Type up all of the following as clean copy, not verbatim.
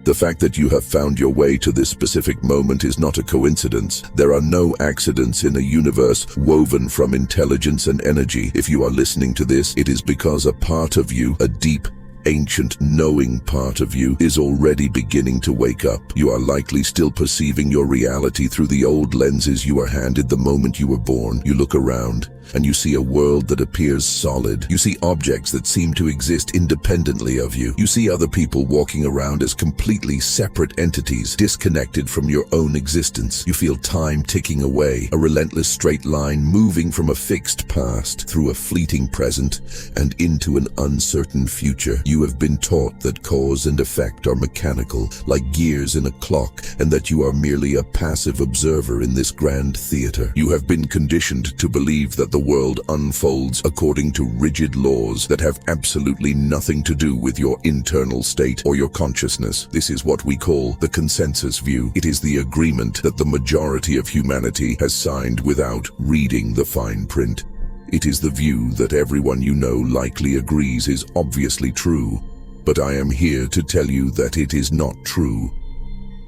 The fact that you have found your way to this specific moment is not a coincidence. There are no accidents in a universe woven from intelligence and energy. If you are listening to this, it is because a part of you, a deep, ancient, knowing part of you, is already beginning to wake up. You are likely still perceiving your reality through the old lenses you were handed the moment you were born. You look around, and you see a world that appears solid. You see objects that seem to exist independently of you. You see other people walking around as completely separate entities, disconnected from your own existence. You feel time ticking away, a relentless straight line moving from a fixed past through a fleeting present and into an uncertain future. You have been taught that cause and effect are mechanical, like gears in a clock, and that you are merely a passive observer in this grand theater. You have been conditioned to believe that the world unfolds according to rigid laws that have absolutely nothing to do with your internal state or your consciousness. This is what we call the consensus view. It is the agreement that the majority of humanity has signed without reading the fine print. It is the view that everyone you know likely agrees is obviously true, but I am here to tell you that it is not true.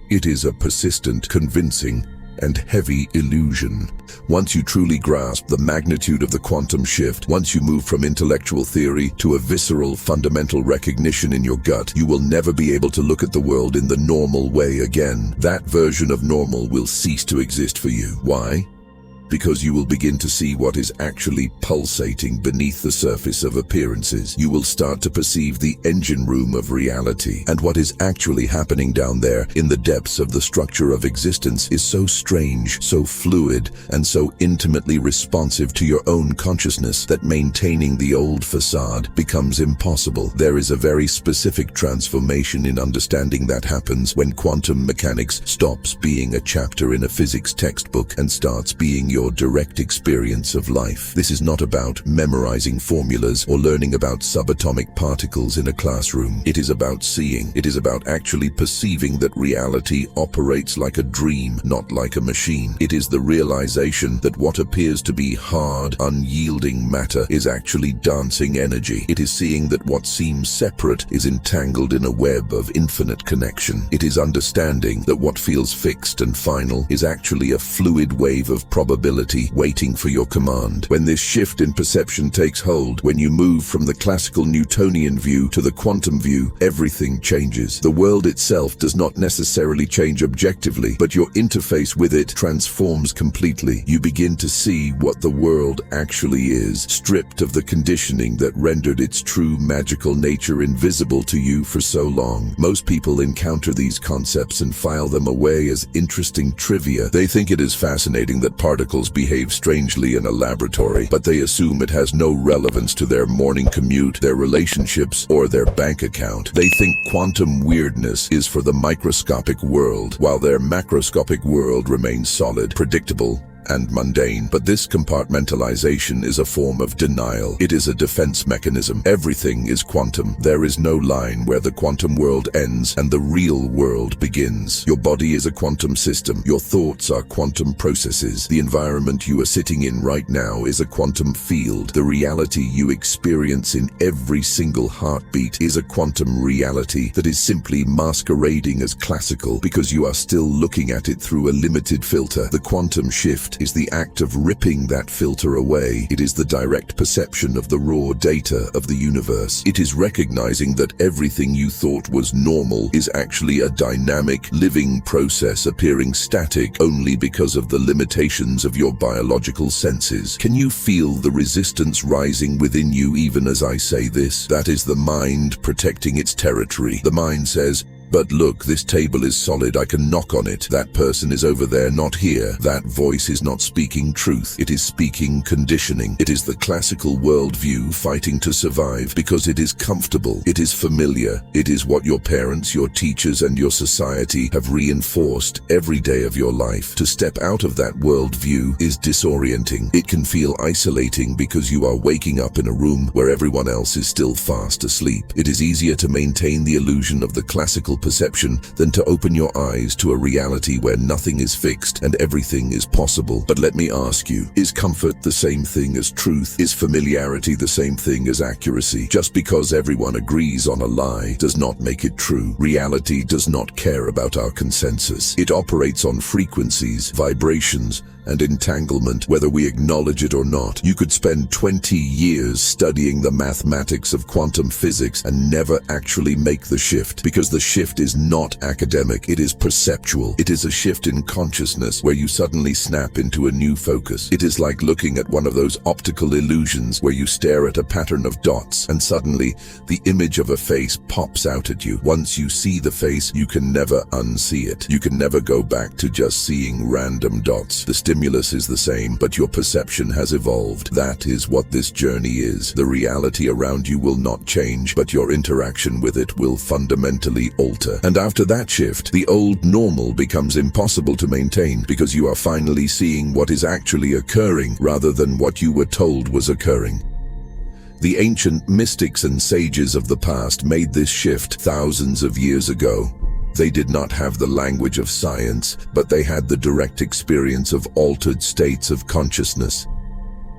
It is a persistent, convincing, and heavy illusion. Once you truly grasp the magnitude of the quantum shift, once you move from intellectual theory to a visceral, fundamental recognition in your gut, you will never be able to look at the world in the normal way again. That version of normal will cease to exist for you. Why? Because you will begin to see what is actually pulsating beneath the surface of appearances. You will start to perceive the engine room of reality. And what is actually happening down there in the depths of the structure of existence is so strange, so fluid, and so intimately responsive to your own consciousness that maintaining the old facade becomes impossible. There is a very specific transformation in understanding that happens when quantum mechanics stops being a chapter in a physics textbook and starts being your direct experience of life. This is not about memorizing formulas or learning about subatomic particles in a classroom. It is about seeing. It is about actually perceiving that reality operates like a dream, not like a machine. It is the realization that what appears to be hard, unyielding matter is actually dancing energy. It is seeing that what seems separate is entangled in a web of infinite connection. It is understanding that what feels fixed and final is actually a fluid wave of probability waiting for your command. When this shift in perception takes hold, when you move from the classical Newtonian view to the quantum view, everything changes. The world itself does not necessarily change objectively, but your interface with it transforms completely. You begin to see what the world actually is, stripped of the conditioning that rendered its true magical nature invisible to you for so long. Most people encounter these concepts and file them away as interesting trivia. They think it is fascinating that particles behave strangely in a laboratory, but they assume it has no relevance to their morning commute, their relationships, or their bank account. They think quantum weirdness is for the microscopic world, while their macroscopic world remains solid, predictable, and mundane. But this compartmentalization is a form of denial. It is a defense mechanism. Everything is quantum. There is no line where the quantum world ends and the real world begins. Your body is a quantum system. Your thoughts are quantum processes. The environment you are sitting in right now is a quantum field. The reality you experience in every single heartbeat is a quantum reality that is simply masquerading as classical because you are still looking at it through a limited filter. The quantum shift is the act of ripping that filter away. It is the direct perception of the raw data of the universe. It is recognizing that everything you thought was normal is actually a dynamic, living process appearing static only because of the limitations of your biological senses. Can you feel the resistance rising within you even as I say this? That is the mind protecting its territory. The mind says, "But look, this table is solid, I can knock on it. That person is over there, not here." That voice is not speaking truth, it is speaking conditioning. It is the classical worldview fighting to survive because it is comfortable, it is familiar. It is what your parents, your teachers, and your society have reinforced every day of your life. To step out of that worldview is disorienting. It can feel isolating because you are waking up in a room where everyone else is still fast asleep. It is easier to maintain the illusion of the classical perception than to open your eyes to a reality where nothing is fixed and everything is possible. But let me ask you, is comfort the same thing as truth? Is familiarity the same thing as accuracy? Just because everyone agrees on a lie does not make it true. Reality does not care about our consensus. It operates on frequencies, vibrations, and entanglement, whether we acknowledge it or not. You could spend 20 years studying the mathematics of quantum physics and never actually make the shift, because the shift is not academic, it is perceptual. It is a shift in consciousness where you suddenly snap into a new focus. It is like looking at one of those optical illusions where you stare at a pattern of dots and suddenly the image of a face pops out at you. Once you see the face, you can never unsee it. You can never go back to just seeing random dots. The stimulus is the same, but your perception has evolved. That is what this journey is. The reality around you will not change, but your interaction with it will fundamentally alter. And after that shift, the old normal becomes impossible to maintain, because you are finally seeing what is actually occurring rather than what you were told was occurring. The ancient mystics and sages of the past made this shift thousands of years ago. They did not have the language of science, but they had the direct experience of altered states of consciousness.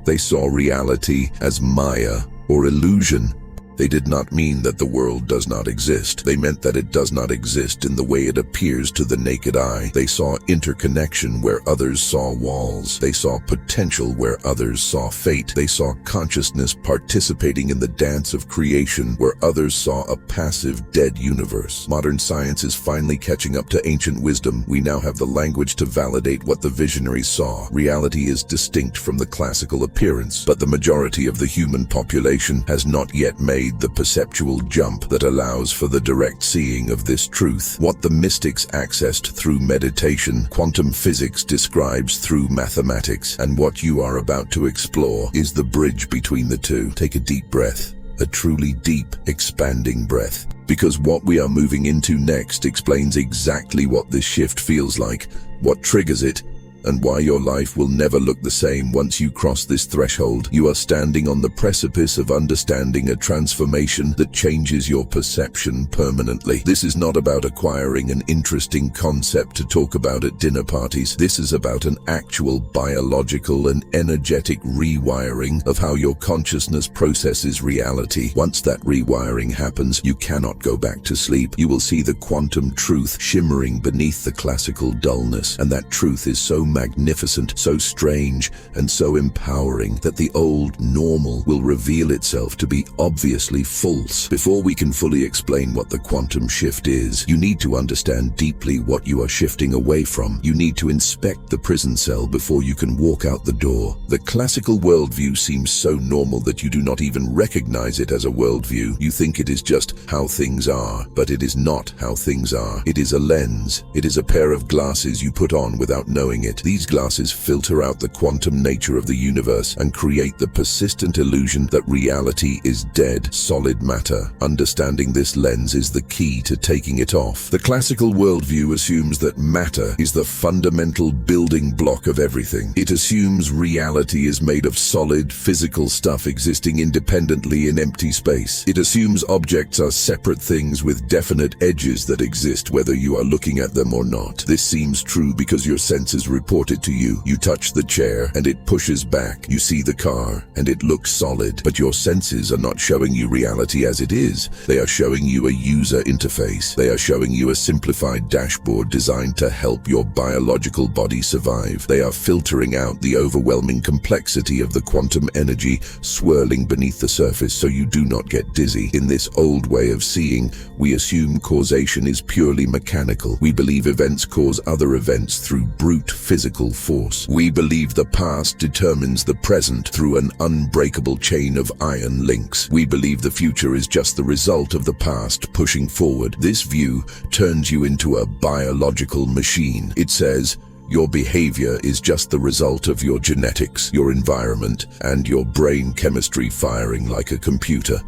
They saw reality as Maya, or illusion. They did not mean that the world does not exist. They meant that it does not exist in the way it appears to the naked eye. They saw interconnection where others saw walls. They saw potential where others saw fate. They saw consciousness participating in the dance of creation where others saw a passive, dead universe. Modern science is finally catching up to ancient wisdom. We now have the language to validate what the visionaries saw. Reality is distinct from the classical appearance, but the majority of the human population has not yet made the perceptual jump that allows for the direct seeing of this truth. What the mystics accessed through meditation, quantum physics describes through mathematics, and what you are about to explore is the bridge between the two. Take a deep breath, a truly deep, expanding breath, because what we are moving into next explains exactly what this shift feels like, what triggers it, and why your life will never look the same once you cross this threshold. You are standing on the precipice of understanding a transformation that changes your perception permanently. This is not about acquiring an interesting concept to talk about at dinner parties. This is about an actual biological and energetic rewiring of how your consciousness processes reality. Once that rewiring happens, you cannot go back to sleep. You will see the quantum truth shimmering beneath the classical dullness, and that truth is so magnificent, so strange, and so empowering that the old normal will reveal itself to be obviously false. Before we can fully explain what the quantum shift is, you need to understand deeply what you are shifting away from. You need to inspect the prison cell before you can walk out the door. The classical worldview seems so normal that you do not even recognize it as a worldview. You think it is just how things are, but it is not how things are. It is a lens. It is a pair of glasses you put on without knowing it. These glasses filter out the quantum nature of the universe and create the persistent illusion that reality is dead, solid matter. Understanding this lens is the key to taking it off. The classical worldview assumes that matter is the fundamental building block of everything. It assumes reality is made of solid, physical stuff existing independently in empty space. It assumes objects are separate things with definite edges that exist whether you are looking at them or not. This seems true because your senses report it to you. You touch the chair and it pushes back. You see the car and it looks solid, but your senses are not showing you reality as it is. They are showing you a user interface. They are showing you a simplified dashboard designed to help your biological body survive. They are filtering out the overwhelming complexity of the quantum energy swirling beneath the surface so you do not get dizzy. In this old way of seeing, we assume causation is purely mechanical. We believe events cause other events through brute physical force. We believe the past determines the present through an unbreakable chain of iron links. We believe the future is just the result of the past pushing forward. This view turns you into a biological machine. It says, your behavior is just the result of your genetics, your environment, and your brain chemistry firing like a computer.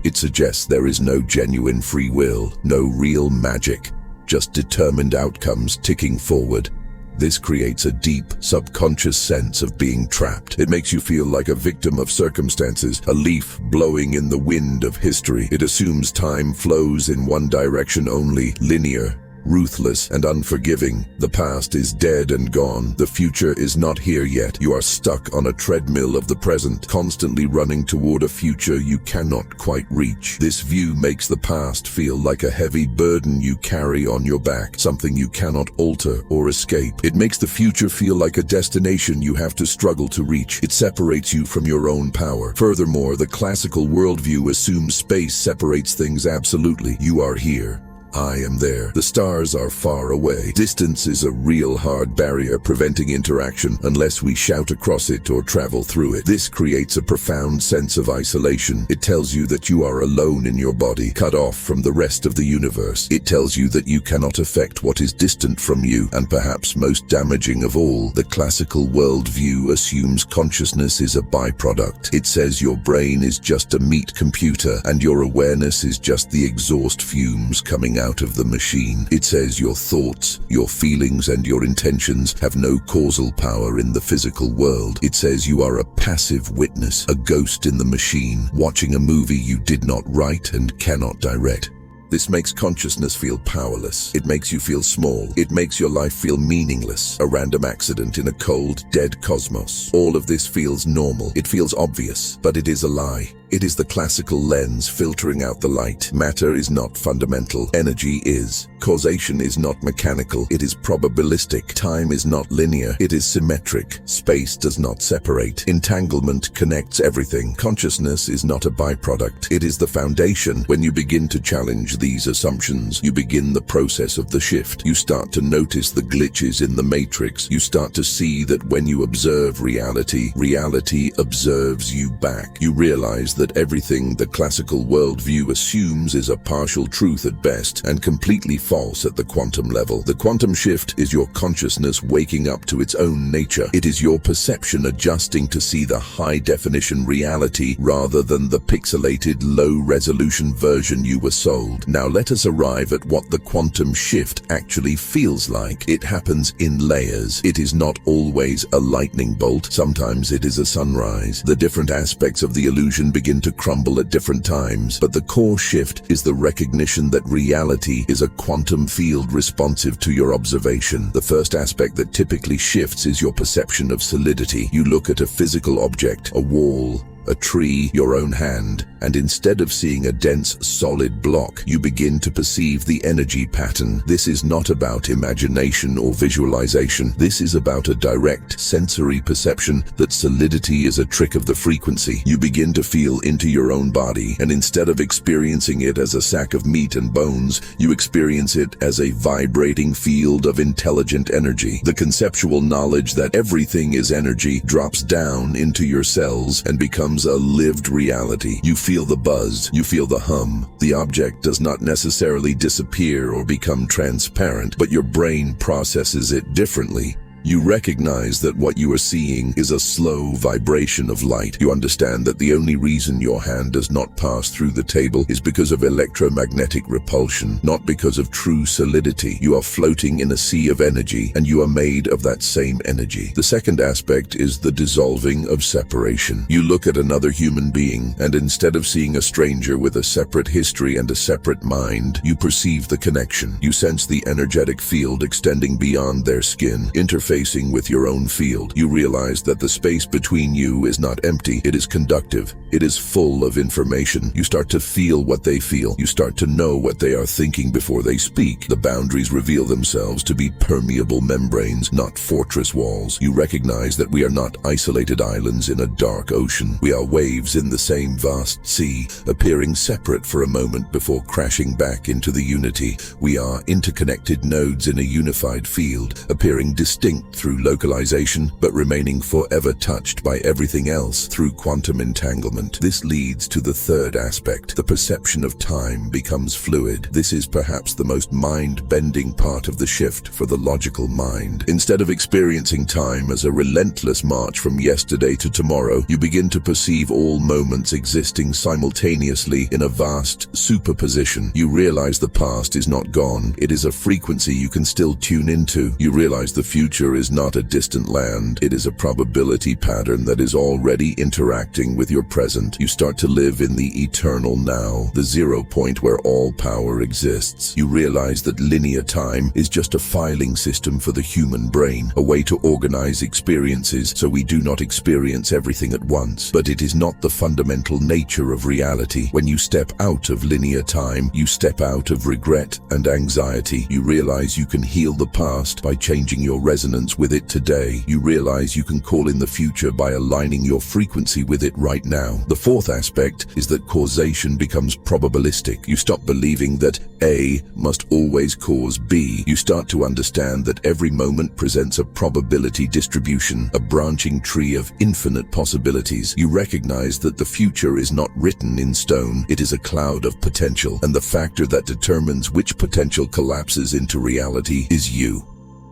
It suggests there is no genuine free will, no real magic, just determined outcomes ticking forward. This creates a deep, subconscious sense of being trapped. It makes you feel like a victim of circumstances, a leaf blowing in the wind of history. It assumes time flows in one direction only, linear, ruthless, and unforgiving. The past is dead and gone. The future is not here yet. You are stuck on a treadmill of the present, constantly running toward a future you cannot quite reach. This view makes the past feel like a heavy burden you carry on your back, something you cannot alter or escape. It makes the future feel like a destination you have to struggle to reach. It separates you from your own power. Furthermore, the classical worldview assumes space separates things absolutely. You are here. I am there. The stars are far away. Distance is a real hard barrier preventing interaction unless we shout across it or travel through it. This creates a profound sense of isolation. It tells you that you are alone in your body, cut off from the rest of the universe. It tells you that you cannot affect what is distant from you, and perhaps most damaging of all, the classical worldview assumes consciousness is a byproduct. It says your brain is just a meat computer, and your awareness is just the exhaust fumes coming out of the machine. It says your thoughts, your feelings, and your intentions have no causal power in the physical world. It says you are a passive witness, a ghost in the machine, watching a movie you did not write and cannot direct. This makes consciousness feel powerless. It makes you feel small. It makes your life feel meaningless, a random accident in a cold, dead cosmos. All of this feels normal. It feels obvious, but it is a lie. It is the classical lens filtering out the light. Matter is not fundamental. Energy is. Causation is not mechanical. It is probabilistic. Time is not linear. It is symmetric. Space does not separate. Entanglement connects everything. Consciousness is not a byproduct. It is the foundation. When you begin to challenge these assumptions, you begin the process of the shift. You start to notice the glitches in the matrix. You start to see that when you observe reality, reality observes you back. You realize that everything the classical worldview assumes is a partial truth at best and completely false at the quantum level. The quantum shift is your consciousness waking up to its own nature. It is your perception adjusting to see the high-definition reality rather than the pixelated, low-resolution version you were sold. Now let us arrive at what the quantum shift actually feels like. It happens in layers. It is not always a lightning bolt. Sometimes it is a sunrise. The different aspects of the illusion begin to crumble at different times, but the core shift is the recognition that reality is a quantum field responsive to your observation. The first aspect that typically shifts is your perception of solidity. You look at a physical object, a wall, a tree, your own hand, and instead of seeing a dense, solid block, you begin to perceive the energy pattern. This is not about imagination or visualization. This is about a direct sensory perception that solidity is a trick of the frequency. You begin to feel into your own body, and instead of experiencing it as a sack of meat and bones, you experience it as a vibrating field of intelligent energy. The conceptual knowledge that everything is energy drops down into your cells and becomes a lived reality. You feel the buzz, you feel the hum. The object does not necessarily disappear or become transparent, but your brain processes it differently. You recognize that what you are seeing is a slow vibration of light. You understand that the only reason your hand does not pass through the table is because of electromagnetic repulsion, not because of true solidity. You are floating in a sea of energy, and you are made of that same energy. The second aspect is the dissolving of separation. You look at another human being, and instead of seeing a stranger with a separate history and a separate mind, you perceive the connection. You sense the energetic field extending beyond their skin, interfacing with your own field. You realize that the space between you is not empty, it is conductive. It is full of information. You start to feel what they feel. You start to know what they are thinking before they speak. The boundaries reveal themselves to be permeable membranes, not fortress walls. You recognize that we are not isolated islands in a dark ocean. We are waves in the same vast sea, appearing separate for a moment before crashing back into the unity. We are interconnected nodes in a unified field, appearing distinct distinct through localization, but remaining forever touched by everything else through quantum entanglement. This leads to the third aspect. The perception of time becomes fluid. This is perhaps the most mind-bending part of the shift for the logical mind. Instead of experiencing time as a relentless march from yesterday to tomorrow, you begin to perceive all moments existing simultaneously in a vast superposition. You realize the past is not gone. It is a frequency you can still tune into. You realize the future is not a distant land. It is a probability pattern that is already interacting with your present. You start to live in the eternal now, the 0 point where all power exists. You realize that linear time is just a filing system for the human brain, a way to organize experiences so we do not experience everything at once. But it is not the fundamental nature of reality. When you step out of linear time, you step out of regret and anxiety. You realize you can heal the past by changing your resonance with it today. You realize you can call in the future by aligning your frequency with it right now. The fourth aspect is that causation becomes probabilistic. You stop believing that A must always cause B. You start to understand that every moment presents a probability distribution, a branching tree of infinite possibilities. You recognize that the future is not written in stone. It is a cloud of potential, and the factor that determines which potential collapses into reality is you.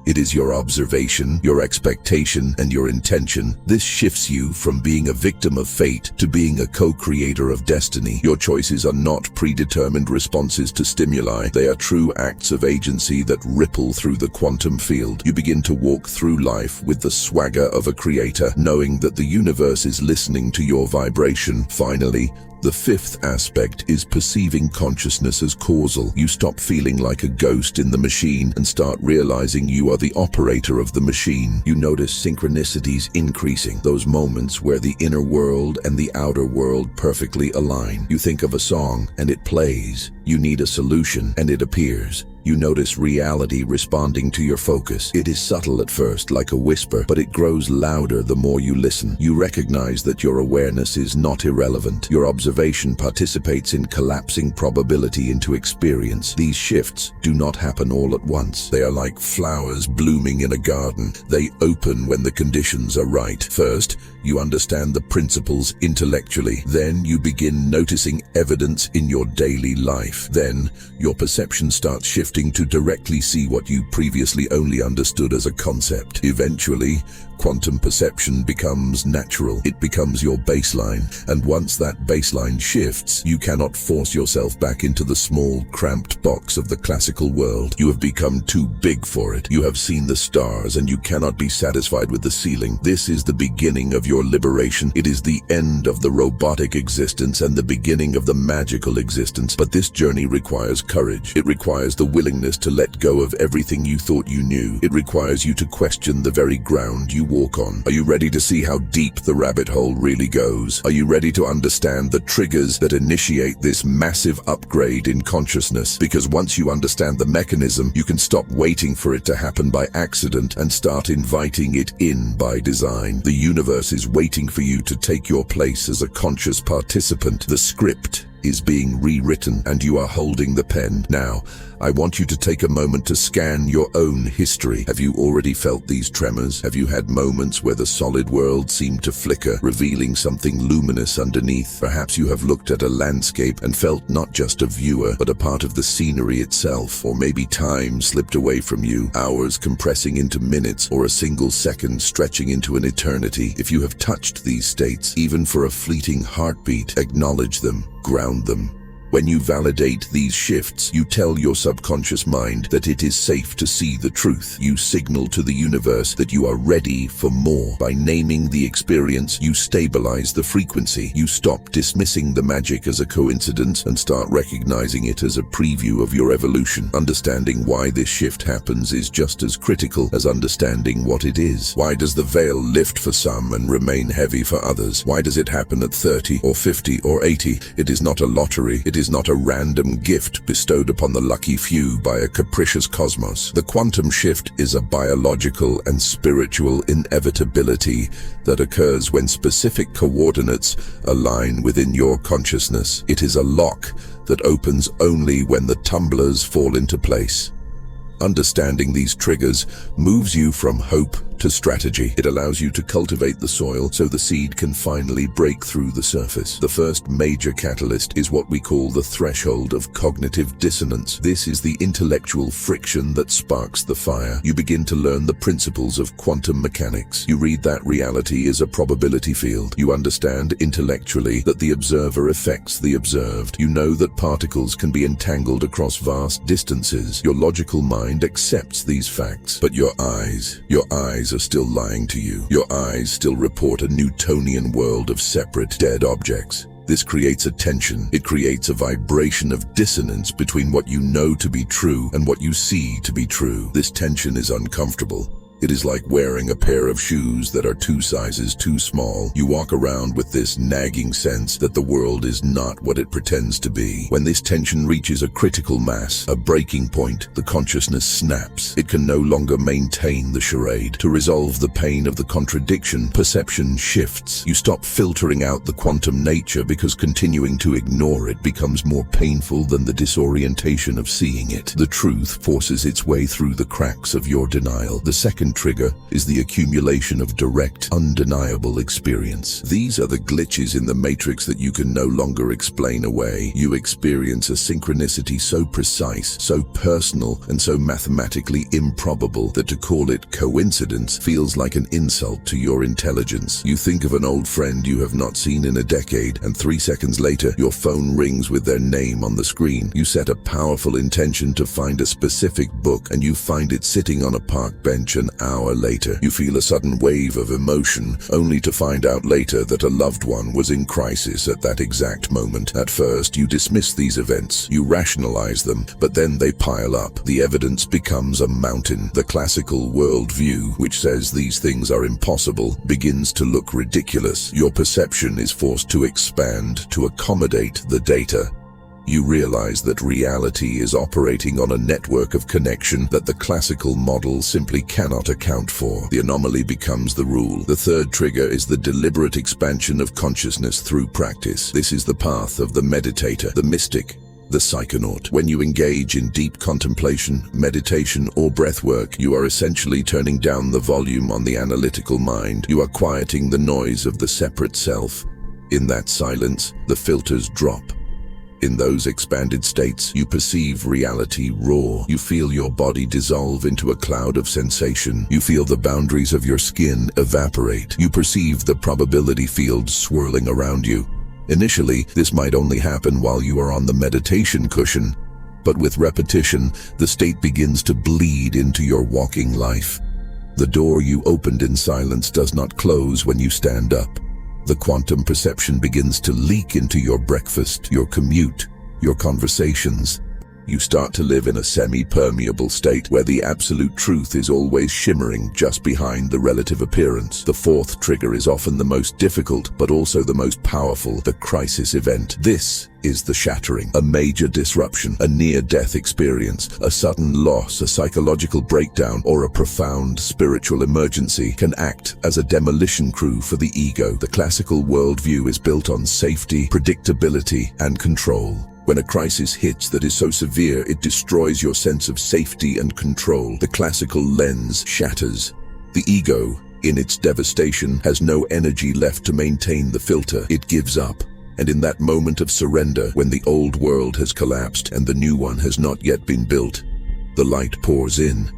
It is your observation, your expectation, and your intention. This shifts you from being a victim of fate to being a co-creator of destiny. Your choices are not predetermined responses to stimuli. They are true acts of agency that ripple through the quantum field. You begin to walk through life with the swagger of a creator, knowing that the universe is listening to your vibration. Finally, the fifth aspect is perceiving consciousness as causal. You stop feeling like a ghost in the machine and start realizing you are the operator of the machine. You notice synchronicities increasing, those moments where the inner world and the outer world perfectly align. You think of a song and it plays. You need a solution and it appears. You notice reality responding to your focus. It is subtle at first, like a whisper, but it grows louder the more you listen. You recognize that your awareness is not irrelevant. Your observation participates in collapsing probability into experience. These shifts do not happen all at once. They are like flowers blooming in a garden. They open when the conditions are right. First, you understand the principles intellectually. Then you begin noticing evidence in your daily life. Then your perception starts shifting to directly see what you previously only understood as a concept. Eventually, quantum perception becomes natural. It becomes your baseline, and once that baseline shifts, you cannot force yourself back into the small, cramped box of the classical world. You have become too big for it. You have seen the stars, and you cannot be satisfied with the ceiling. This is the beginning of your liberation. It is the end of the robotic existence and the beginning of the magical existence. But this journey requires courage. It requires the willingness to let go of everything you thought you knew. It requires you to question the very ground you walk on. Are you ready to see how deep the rabbit hole really goes? Are you ready to understand the triggers that initiate this massive upgrade in consciousness? Because once you understand the mechanism, you can stop waiting for it to happen by accident and start inviting it in by design. The universe is waiting for you to take your place as a conscious participant. The script is being rewritten, and you are holding the pen. Now, I want you to take a moment to scan your own history. Have you already felt these tremors? Have you had moments where the solid world seemed to flicker, revealing something luminous underneath? Perhaps you have looked at a landscape and felt not just a viewer, but a part of the scenery itself. Or maybe time slipped away from you, hours compressing into minutes, or a single second stretching into an eternity. If you have touched these states, even for a fleeting heartbeat, acknowledge them, ground them. When you validate these shifts, you tell your subconscious mind that it is safe to see the truth. You signal to the universe that you are ready for more. By naming the experience, you stabilize the frequency. You stop dismissing the magic as a coincidence and start recognizing it as a preview of your evolution. Understanding why this shift happens is just as critical as understanding what it is. Why does the veil lift for some and remain heavy for others? Why does it happen at 30 or 50 or 80? It is not a lottery. It is not a random gift bestowed upon the lucky few by a capricious cosmos. The quantum shift is a biological and spiritual inevitability that occurs when specific coordinates align within your consciousness. It is a lock that opens only when the tumblers fall into place. Understanding these triggers moves you from hope to strategy. It allows you to cultivate the soil so the seed can finally break through the surface. The first major catalyst is what we call the threshold of cognitive dissonance. This is the intellectual friction that sparks the fire. You begin to learn the principles of quantum mechanics. You read that reality is a probability field. You understand intellectually that the observer affects the observed. You know that particles can be entangled across vast distances. Your logical mind accepts these facts, but your eyes are still lying to you. Your eyes still report a Newtonian world of separate, dead objects. This creates a tension. It creates a vibration of dissonance between what you know to be true and what you see to be true. This tension is uncomfortable. It is like wearing a pair of shoes that are 2 sizes too small. You walk around with this nagging sense that the world is not what it pretends to be. When this tension reaches a critical mass, a breaking point, the consciousness snaps. It can no longer maintain the charade. To resolve the pain of the contradiction, perception shifts. You stop filtering out the quantum nature because continuing to ignore it becomes more painful than the disorientation of seeing it. The truth forces its way through the cracks of your denial. The second trigger is the accumulation of direct, undeniable experience. These are the glitches in the matrix that you can no longer explain away. You experience a synchronicity so precise, so personal, and so mathematically improbable that to call it coincidence feels like an insult to your intelligence. You think of an old friend you have not seen in a decade, and 3 seconds later, your phone rings with their name on the screen. You set a powerful intention to find a specific book, and you find it sitting on a park bench an hour later. You feel a sudden wave of emotion, only to find out later that a loved one was in crisis at that exact moment. At first, you dismiss these events, you rationalize them, but then they pile up. The evidence becomes a mountain. The classical worldview, which says these things are impossible, begins to look ridiculous. Your perception is forced to expand to accommodate the data. You realize that reality is operating on a network of connection that the classical model simply cannot account for. The anomaly becomes the rule. The third trigger is the deliberate expansion of consciousness through practice. This is the path of the meditator, the mystic, the psychonaut. When you engage in deep contemplation, meditation, or breathwork, you are essentially turning down the volume on the analytical mind. You are quieting the noise of the separate self. In that silence, the filters drop. In those expanded states, you perceive reality raw. You feel your body dissolve into a cloud of sensation. You feel the boundaries of your skin evaporate. You perceive the probability field swirling around you. Initially, this might only happen while you are on the meditation cushion, but with repetition, the state begins to bleed into your walking life. The door you opened in silence does not close when you stand up. The quantum perception begins to leak into your breakfast, your commute, your conversations. You start to live in a semi-permeable state where the absolute truth is always shimmering just behind the relative appearance. The fourth trigger is often the most difficult, but also the most powerful, the crisis event. This is the shattering, a major disruption, a near-death experience, a sudden loss, a psychological breakdown, or a profound spiritual emergency can act as a demolition crew for the ego. The classical worldview is built on safety, predictability, and control. When a crisis hits that is so severe it destroys your sense of safety and control, the classical lens shatters. The ego, in its devastation, has no energy left to maintain the filter. It gives up. And in that moment of surrender, when the old world has collapsed and the new one has not yet been built, the light pours in.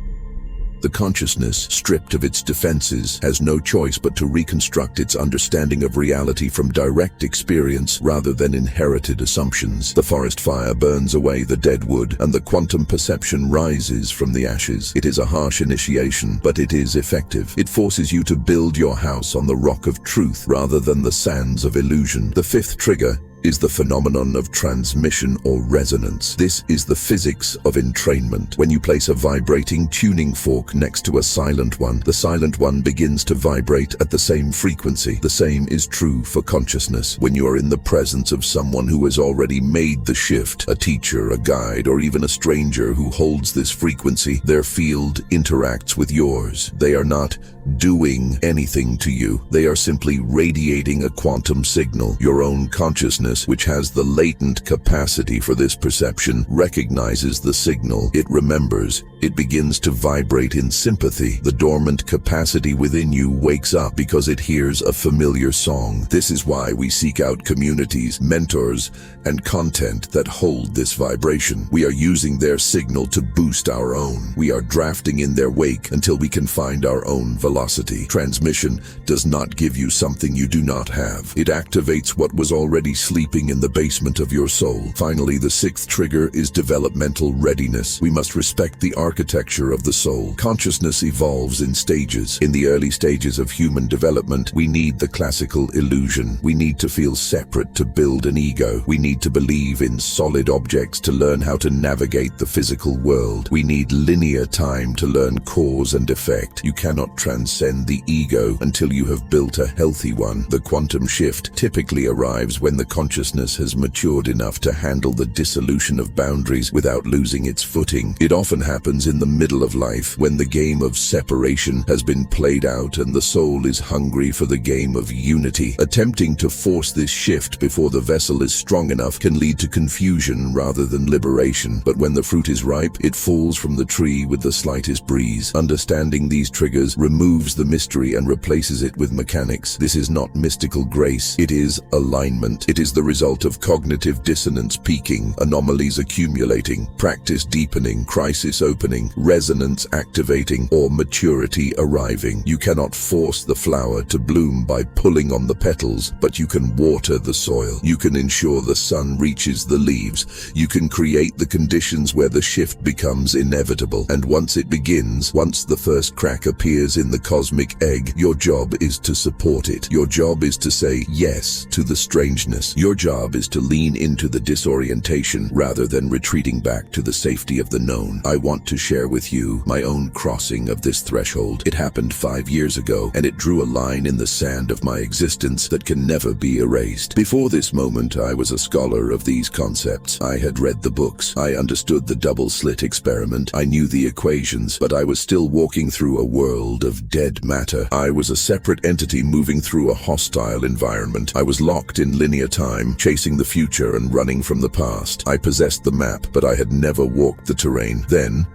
The consciousness, stripped of its defenses, has no choice but to reconstruct its understanding of reality from direct experience rather than inherited assumptions. The forest fire burns away the dead wood, and the quantum perception rises from the ashes. It is a harsh initiation, but it is effective. It forces you to build your house on the rock of truth rather than the sands of illusion. The fifth trigger is the phenomenon of transmission or resonance. This is the physics of entrainment. When you place a vibrating tuning fork next to a silent one, the silent one begins to vibrate at the same frequency. The same is true for consciousness. When you are in the presence of someone who has already made the shift, a teacher, a guide, or even a stranger who holds this frequency, their field interacts with yours. They are not doing anything to you. They are simply radiating a quantum signal. Your own consciousness consciousness, which has the latent capacity for this perception, recognizes the signal. It remembers. It begins to vibrate in sympathy. The dormant capacity within you wakes up because it hears a familiar song. This is why we seek out communities, mentors, and content that hold this vibration. We are using their signal to boost our own. We are drafting in their wake until we can find our own velocity. Transmission does not give you something you do not have. It activates what was already sleeping in the basement of your soul. Finally, the sixth trigger is developmental readiness. We must respect the architecture of the soul. Consciousness evolves in stages. In the early stages of human development, we need the classical illusion. We need to feel separate to build an ego. We need to believe in solid objects to learn how to navigate the physical world. We need linear time to learn cause and effect. You cannot transcend the ego until you have built a healthy one. The quantum shift typically arrives when the consciousness has matured enough to handle the dissolution of boundaries without losing its footing. It often happens in the middle of life, when the game of separation has been played out and the soul is hungry for the game of unity. Attempting to force this shift before the vessel is strong enough can lead to confusion rather than liberation. But when the fruit is ripe, it falls from the tree with the slightest breeze. Understanding these triggers removes the mystery and replaces it with mechanics. This is not mystical grace. It is alignment. It is the result of cognitive dissonance peaking, anomalies accumulating, practice deepening, crisis opening, resonance activating, or maturity arriving. You cannot force the flower to bloom by pulling on the petals, but you can water the soil. You can ensure the sun reaches the leaves. You can create the conditions where the shift becomes inevitable. And once it begins, once the first crack appears in the cosmic egg, your job is to support it. Your job is to say yes to the strangeness. Your job is to lean into the disorientation rather than retreating back to the safety of the known. I want to share with you my own crossing of this threshold. It happened 5 years ago, and it drew a line in the sand of my existence that can never be erased. Before this moment, I was a scholar of these concepts. I had read the books. I understood the double-slit experiment. I knew the equations, but I was still walking through a world of dead matter. I was a separate entity moving through a hostile environment. I was locked in linear time, chasing the future and running from the past. I possessed the map, but I had never walked the terrain. Then,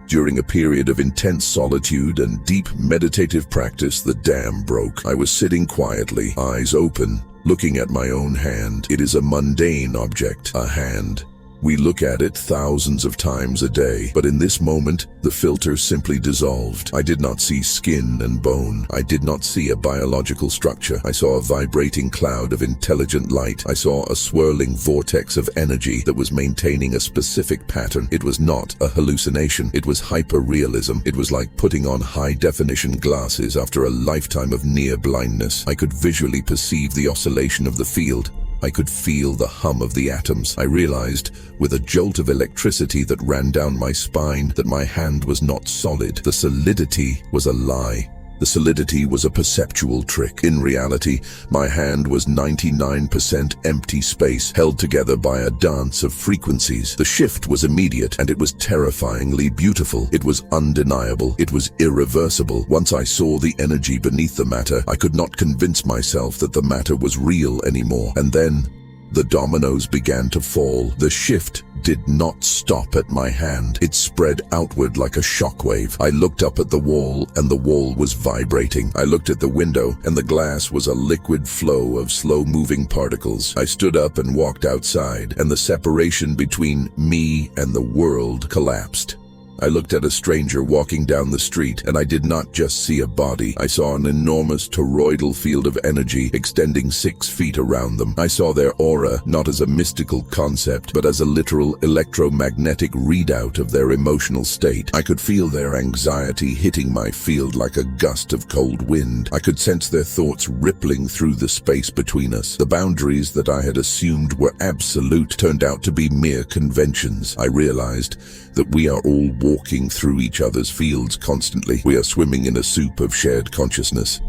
during a period of intense solitude and deep meditative practice, the dam broke. I was sitting quietly, eyes open, looking at my own hand. It is a mundane object, a hand. We look at it thousands of times a day, but in this moment, the filter simply dissolved. I did not see skin and bone. I did not see a biological structure. I saw a vibrating cloud of intelligent light. I saw a swirling vortex of energy that was maintaining a specific pattern. It was not a hallucination. It was hyper-realism. It was like putting on high-definition glasses after a lifetime of near blindness. I could visually perceive the oscillation of the field. I could feel the hum of the atoms. I realized, with a jolt of electricity that ran down my spine, that my hand was not solid. The solidity was a lie. The solidity was a perceptual trick. In reality, my hand was 99% empty space, held together by a dance of frequencies. The shift was immediate, and it was terrifyingly beautiful. It was undeniable. It was irreversible. Once I saw the energy beneath the matter, I could not convince myself that the matter was real anymore. And then, the dominoes began to fall. The shift did not stop at my hand. It spread outward like a shockwave. I looked up at the wall, and the wall was vibrating. I looked at the window, and the glass was a liquid flow of slow-moving particles. I stood up and walked outside, and the separation between me and the world collapsed. I looked at a stranger walking down the street, and I did not just see a body. I saw an enormous toroidal field of energy extending 6 feet around them. I saw their aura not as a mystical concept, but as a literal electromagnetic readout of their emotional state. I could feel their anxiety hitting my field like a gust of cold wind. I could sense their thoughts rippling through the space between us. The boundaries that I had assumed were absolute turned out to be mere conventions. I realized that we are all walking through each other's fields constantly. We are swimming in a soup of shared consciousness.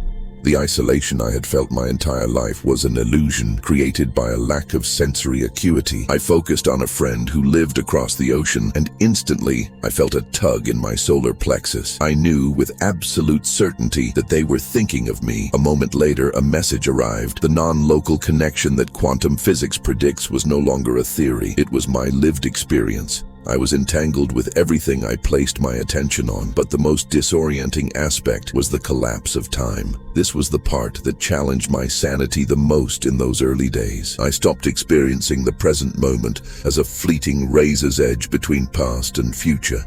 The isolation I had felt my entire life was an illusion created by a lack of sensory acuity. I focused on a friend who lived across the ocean, and instantly I felt a tug in my solar plexus. I knew with absolute certainty that they were thinking of me. A moment later, a message arrived. The non-local connection that quantum physics predicts was no longer a theory. It was my lived experience. I was entangled with everything I placed my attention on, but the most disorienting aspect was the collapse of time. This was the part that challenged my sanity the most in those early days. I stopped experiencing the present moment as a fleeting razor's edge between past and future.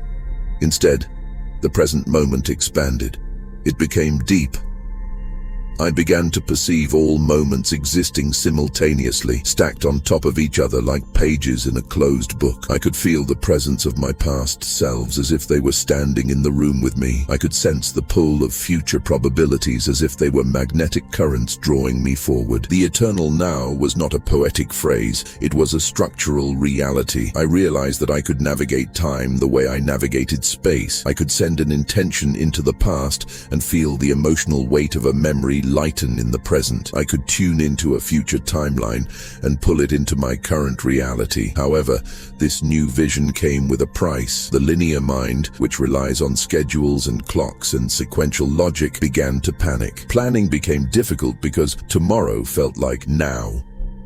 Instead, the present moment expanded. It became deep. I began to perceive all moments existing simultaneously, stacked on top of each other like pages in a closed book. I could feel the presence of my past selves as if they were standing in the room with me. I could sense the pull of future probabilities as if they were magnetic currents drawing me forward. The eternal now was not a poetic phrase, it was a structural reality. I realized that I could navigate time the way I navigated space. I could send an intention into the past and feel the emotional weight of a memory lighten in the present. I could tune into a future timeline and pull it into my current reality. However, this new vision came with a price. The linear mind, which relies on schedules and clocks and sequential logic, began to panic. Planning became difficult because tomorrow felt like now.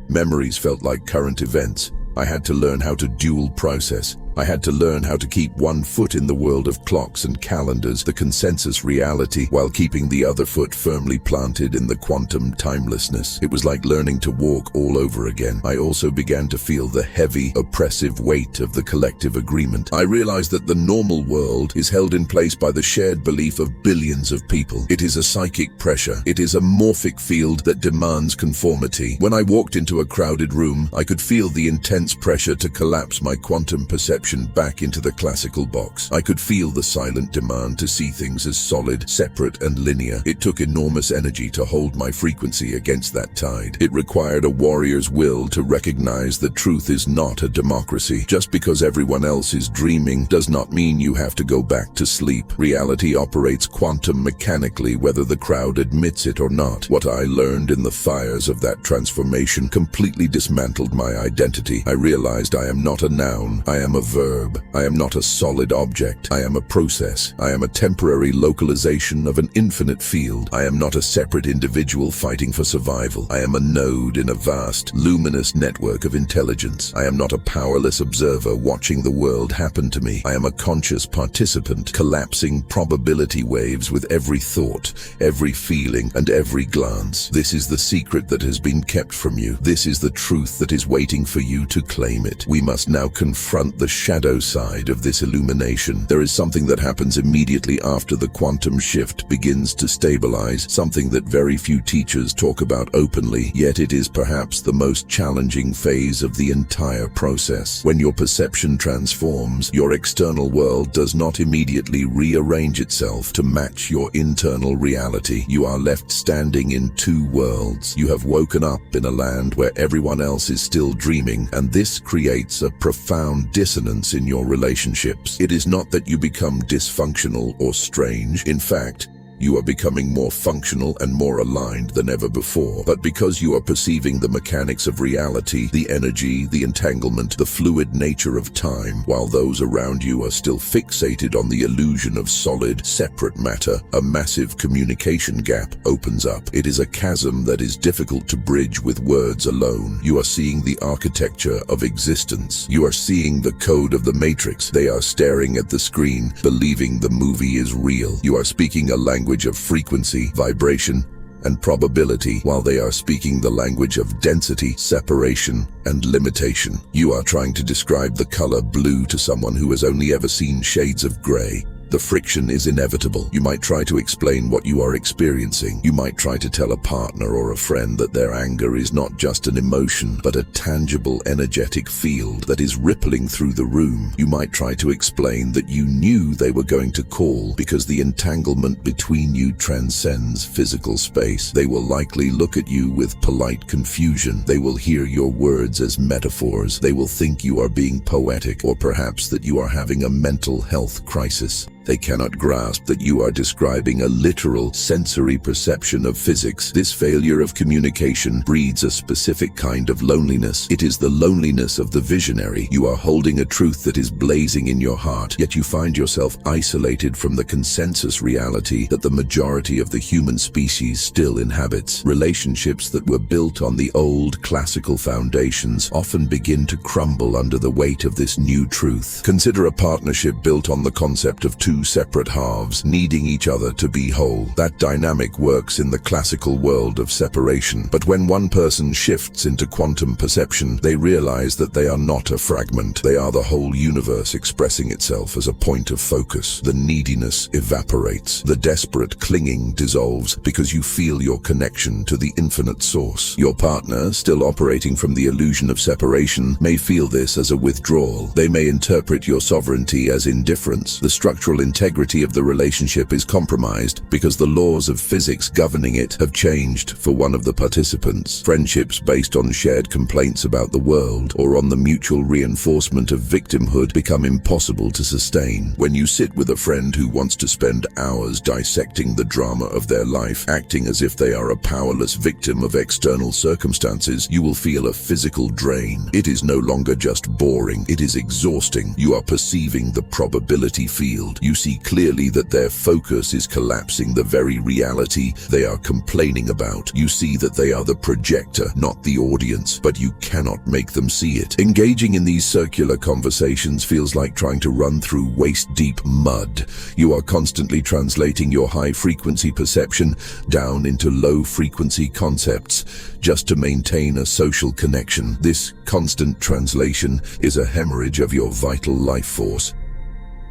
Memories felt like current events. I had to learn how to dual process. I had to learn how to keep one foot in the world of clocks and calendars, the consensus reality, while keeping the other foot firmly planted in the quantum timelessness. It was like learning to walk all over again. I also began to feel the heavy, oppressive weight of the collective agreement. I realized that the normal world is held in place by the shared belief of billions of people. It is a psychic pressure. It is a morphic field that demands conformity. When I walked into a crowded room, I could feel the intense pressure to collapse my quantum perception back into the classical box. I could feel the silent demand to see things as solid, separate, and linear. It took enormous energy to hold my frequency against that tide. It required a warrior's will to recognize that truth is not a democracy. Just because everyone else is dreaming does not mean you have to go back to sleep. Reality operates quantum mechanically, whether the crowd admits it or not. What I learned in the fires of that transformation completely dismantled my identity. I realized I am not a noun. I am a verb. I am not a solid object. I am a process. I am a temporary localization of an infinite field. I am not a separate individual fighting for survival. I am a node in a vast, luminous network of intelligence. I am not a powerless observer watching the world happen to me. I am a conscious participant, collapsing probability waves with every thought, every feeling, and every glance. This is the secret that has been kept from you. This is the truth that is waiting for you to claim it. We must now confront the shadow side of this illumination. There is something that happens immediately after the quantum shift begins to stabilize, something that very few teachers talk about openly, yet it is perhaps the most challenging phase of the entire process. When your perception transforms, your external world does not immediately rearrange itself to match your internal reality. You are left standing in two worlds. You have woken up in a land where everyone else is still dreaming, and this creates a profound dissonance in your relationships. It is not that you become dysfunctional or strange. In fact, you are becoming more functional and more aligned than ever before. But because you are perceiving the mechanics of reality, the energy, the entanglement, the fluid nature of time, while those around you are still fixated on the illusion of solid, separate matter, a massive communication gap opens up. It is a chasm that is difficult to bridge with words alone. You are seeing the architecture of existence. You are seeing the code of the matrix. They are staring at the screen, believing the movie is real. You are speaking a language of frequency, vibration, and probability, while they are speaking the language of density, separation, and limitation. You are trying to describe the color blue to someone who has only ever seen shades of gray. The friction is inevitable. You might try to explain what you are experiencing. You might try to tell a partner or a friend that their anger is not just an emotion, but a tangible energetic field that is rippling through the room. You might try to explain that you knew they were going to call because the entanglement between you transcends physical space. They will likely look at you with polite confusion. They will hear your words as metaphors. They will think you are being poetic, or perhaps that you are having a mental health crisis. They cannot grasp that you are describing a literal sensory perception of physics. This failure of communication breeds a specific kind of loneliness. It is the loneliness of the visionary. You are holding a truth that is blazing in your heart, yet you find yourself isolated from the consensus reality that the majority of the human species still inhabits. Relationships that were built on the old classical foundations often begin to crumble under the weight of this new truth. Consider a partnership built on the concept of two separate halves, needing each other to be whole. That dynamic works in the classical world of separation. But when one person shifts into quantum perception, they realize that they are not a fragment. They are the whole universe expressing itself as a point of focus. The neediness evaporates. The desperate clinging dissolves because you feel your connection to the infinite source. Your partner, still operating from the illusion of separation, may feel this as a withdrawal. They may interpret your sovereignty as indifference. The structural integrity of the relationship is compromised because the laws of physics governing it have changed for one of the participants. Friendships based on shared complaints about the world or on the mutual reinforcement of victimhood become impossible to sustain. When you sit with a friend who wants to spend hours dissecting the drama of their life, acting as if they are a powerless victim of external circumstances, you will feel a physical drain. It is no longer just boring, it is exhausting. You are perceiving the probability field. You see clearly that their focus is collapsing the very reality they are complaining about. You see that they are the projector, not the audience, but you cannot make them see it. Engaging in these circular conversations feels like trying to run through waist-deep mud. You are constantly translating your high-frequency perception down into low-frequency concepts just to maintain a social connection. This constant translation is a hemorrhage of your vital life force.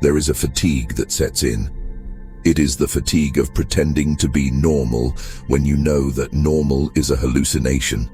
There is a fatigue that sets in. It is the fatigue of pretending to be normal when you know that normal is a hallucination.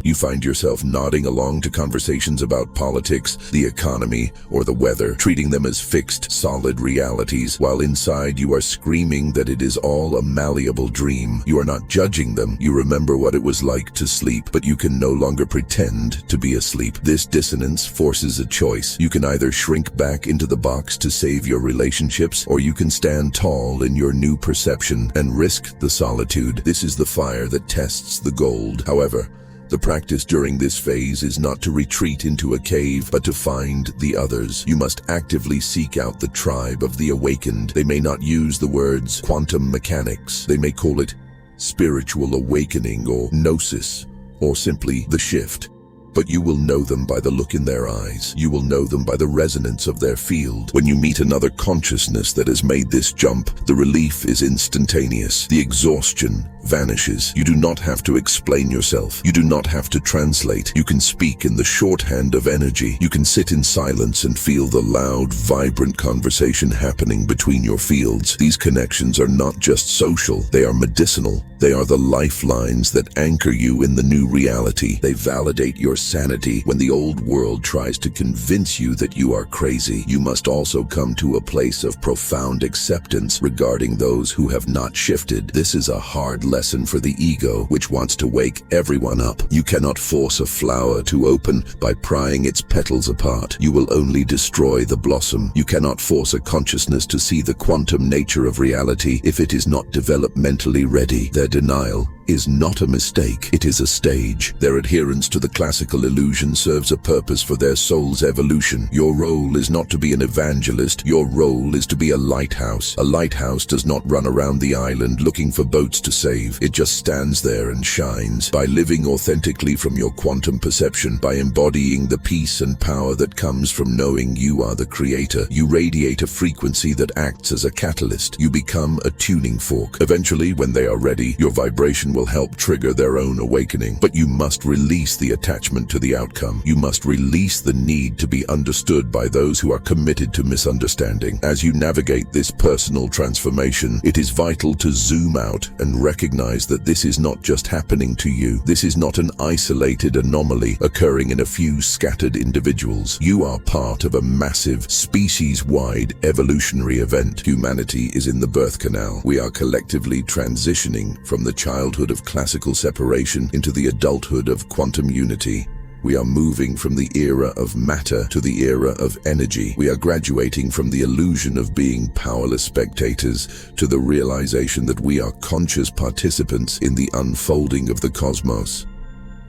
You find yourself nodding along to conversations about politics, the economy, or the weather, treating them as fixed, solid realities, while inside you are screaming that it is all a malleable dream. You are not judging them. You remember what it was like to sleep, but you can no longer pretend to be asleep. This dissonance forces a choice. You can either shrink back into the box to save your relationships, or you can stand tall in your new perception and risk the solitude. This is the fire that tests the gold. However, the practice during this phase is not to retreat into a cave, but to find the others. You must actively seek out the tribe of the awakened. They may not use the words quantum mechanics. They may call it spiritual awakening or gnosis, or simply the shift. But you will know them by the look in their eyes. You will know them by the resonance of their field. When you meet another consciousness that has made this jump, the relief is instantaneous. The exhaustion vanishes. You do not have to explain yourself. You do not have to translate. You can speak in the shorthand of energy. You can sit in silence and feel the loud, vibrant conversation happening between your fields. These connections are not just social. They are medicinal. They are the lifelines that anchor you in the new reality. They validate your sanity when the old world tries to convince you that you are crazy. You must also come to a place of profound acceptance regarding those who have not shifted. This is a hard lesson for the ego, which wants to wake everyone up. You cannot force a flower to open by prying its petals apart. You will only destroy the blossom. You cannot force a consciousness to see the quantum nature of reality if it is not developmentally ready. Their denial is not a mistake, it is a stage. Their adherence to the classical illusion serves a purpose for their soul's evolution. Your role is not to be an evangelist, your role is to be a lighthouse. A lighthouse does not run around the island looking for boats to save. It just stands there and shines. By living authentically from your quantum perception, by embodying the peace and power that comes from knowing you are the creator, you radiate a frequency that acts as a catalyst. You become a tuning fork. Eventually, when they are ready, your vibration will help trigger their own awakening. But you must release the attachment to the outcome. You must release the need to be understood by those who are committed to misunderstanding. As you navigate this personal transformation, it is vital to zoom out and recognize that this is not just happening to you. This is not an isolated anomaly occurring in a few scattered individuals. You are part of a massive, species-wide evolutionary event. Humanity is in the birth canal. We are collectively transitioning from the childhood of classical separation into the adulthood of quantum unity. We are moving from the era of matter to the era of energy. We are graduating from the illusion of being powerless spectators to the realization that we are conscious participants in the unfolding of the cosmos.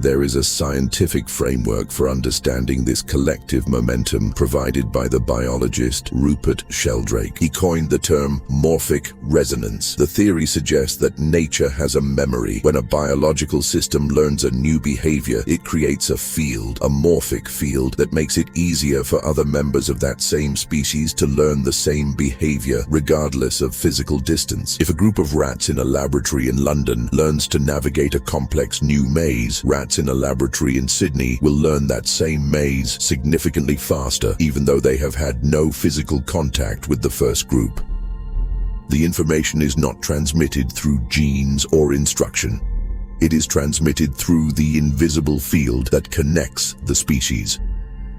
There is a scientific framework for understanding this collective momentum provided by the biologist Rupert Sheldrake. He coined the term morphic resonance. The theory suggests that nature has a memory. When a biological system learns a new behavior, it creates a field, a morphic field, that makes it easier for other members of that same species to learn the same behavior, regardless of physical distance. If a group of rats in a laboratory in London learns to navigate a complex new maze, rats in a laboratory in Sydney will learn that same maze significantly faster, even though they have had no physical contact with the first group. The information is not transmitted through genes or instruction. It is transmitted through the invisible field that connects the species.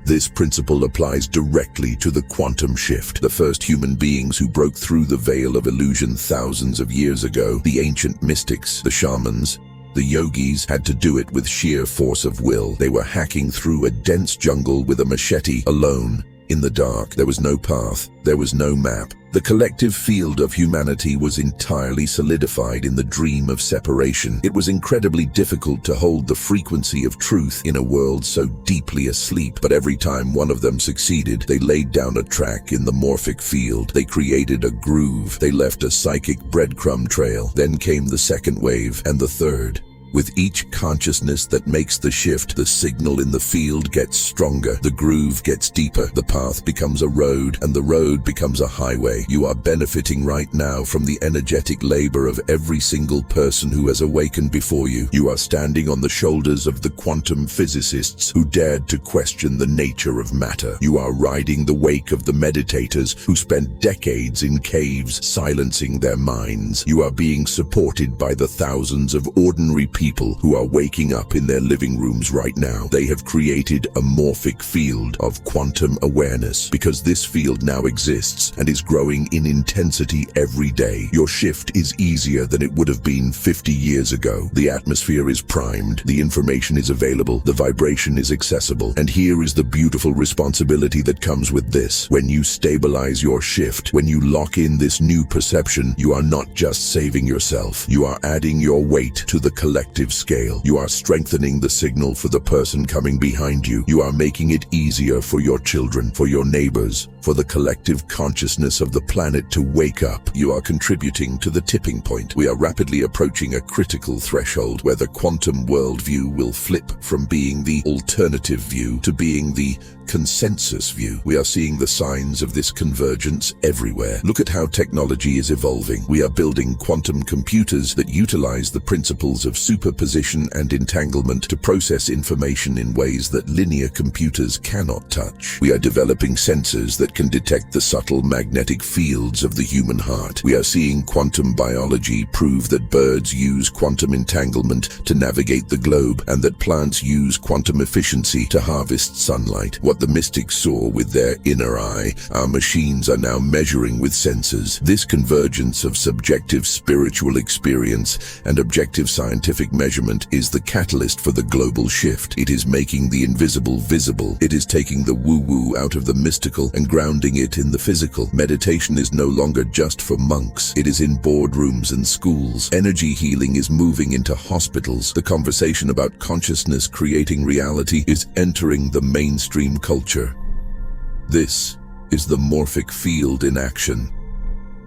This principle applies directly to the quantum shift. The first human beings who broke through the veil of illusion thousands of years ago, the ancient mystics, the shamans, the yogis, had to do it with sheer force of will. They were hacking through a dense jungle with a machete, alone, in the dark. There was no path, there was no map. The collective field of humanity was entirely solidified in the dream of separation. It was incredibly difficult to hold the frequency of truth in a world so deeply asleep, but every time one of them succeeded, they laid down a track in the morphic field. They created a groove. They left a psychic breadcrumb trail. Then came the second wave, and the third. With each consciousness that makes the shift, the signal in the field gets stronger, the groove gets deeper, the path becomes a road, and the road becomes a highway. You are benefiting right now from the energetic labor of every single person who has awakened before you. You are standing on the shoulders of the quantum physicists who dared to question the nature of matter. You are riding the wake of the meditators who spent decades in caves silencing their minds. You are being supported by the thousands of ordinary people who are waking up in their living rooms right now. They have created a morphic field of quantum awareness because this field now exists and is growing in intensity every day. Your shift is easier than it would have been 50 years ago. The atmosphere is primed, the information is available, the vibration is accessible, and here is the beautiful responsibility that comes with this. When you stabilize your shift, when you lock in this new perception, you are not just saving yourself, you are adding your weight to the collective scale. You are strengthening the signal for the person coming behind you. You are making it easier for your children, for your neighbors, for the collective consciousness of the planet to wake up. You are contributing to the tipping point. We are rapidly approaching a critical threshold where the quantum worldview will flip from being the alternative view to being the consensus view. We are seeing the signs of this convergence everywhere. Look at how technology is evolving. We are building quantum computers that utilize the principles of superposition and entanglement to process information in ways that linear computers cannot touch. We are developing sensors that can detect the subtle magnetic fields of the human heart. We are seeing quantum biology prove that birds use quantum entanglement to navigate the globe and that plants use quantum efficiency to harvest sunlight. What the mystics saw with their inner eye, our machines are now measuring with sensors. This convergence of subjective spiritual experience and objective scientific measurement is the catalyst for the global shift. It is making the invisible visible. It is taking the woo-woo out of the mystical and grounding it in the physical. Meditation is no longer just for monks. It is in boardrooms and schools. Energy healing is moving into hospitals. The conversation about consciousness creating reality is entering the mainstream culture. This is the morphic field in action.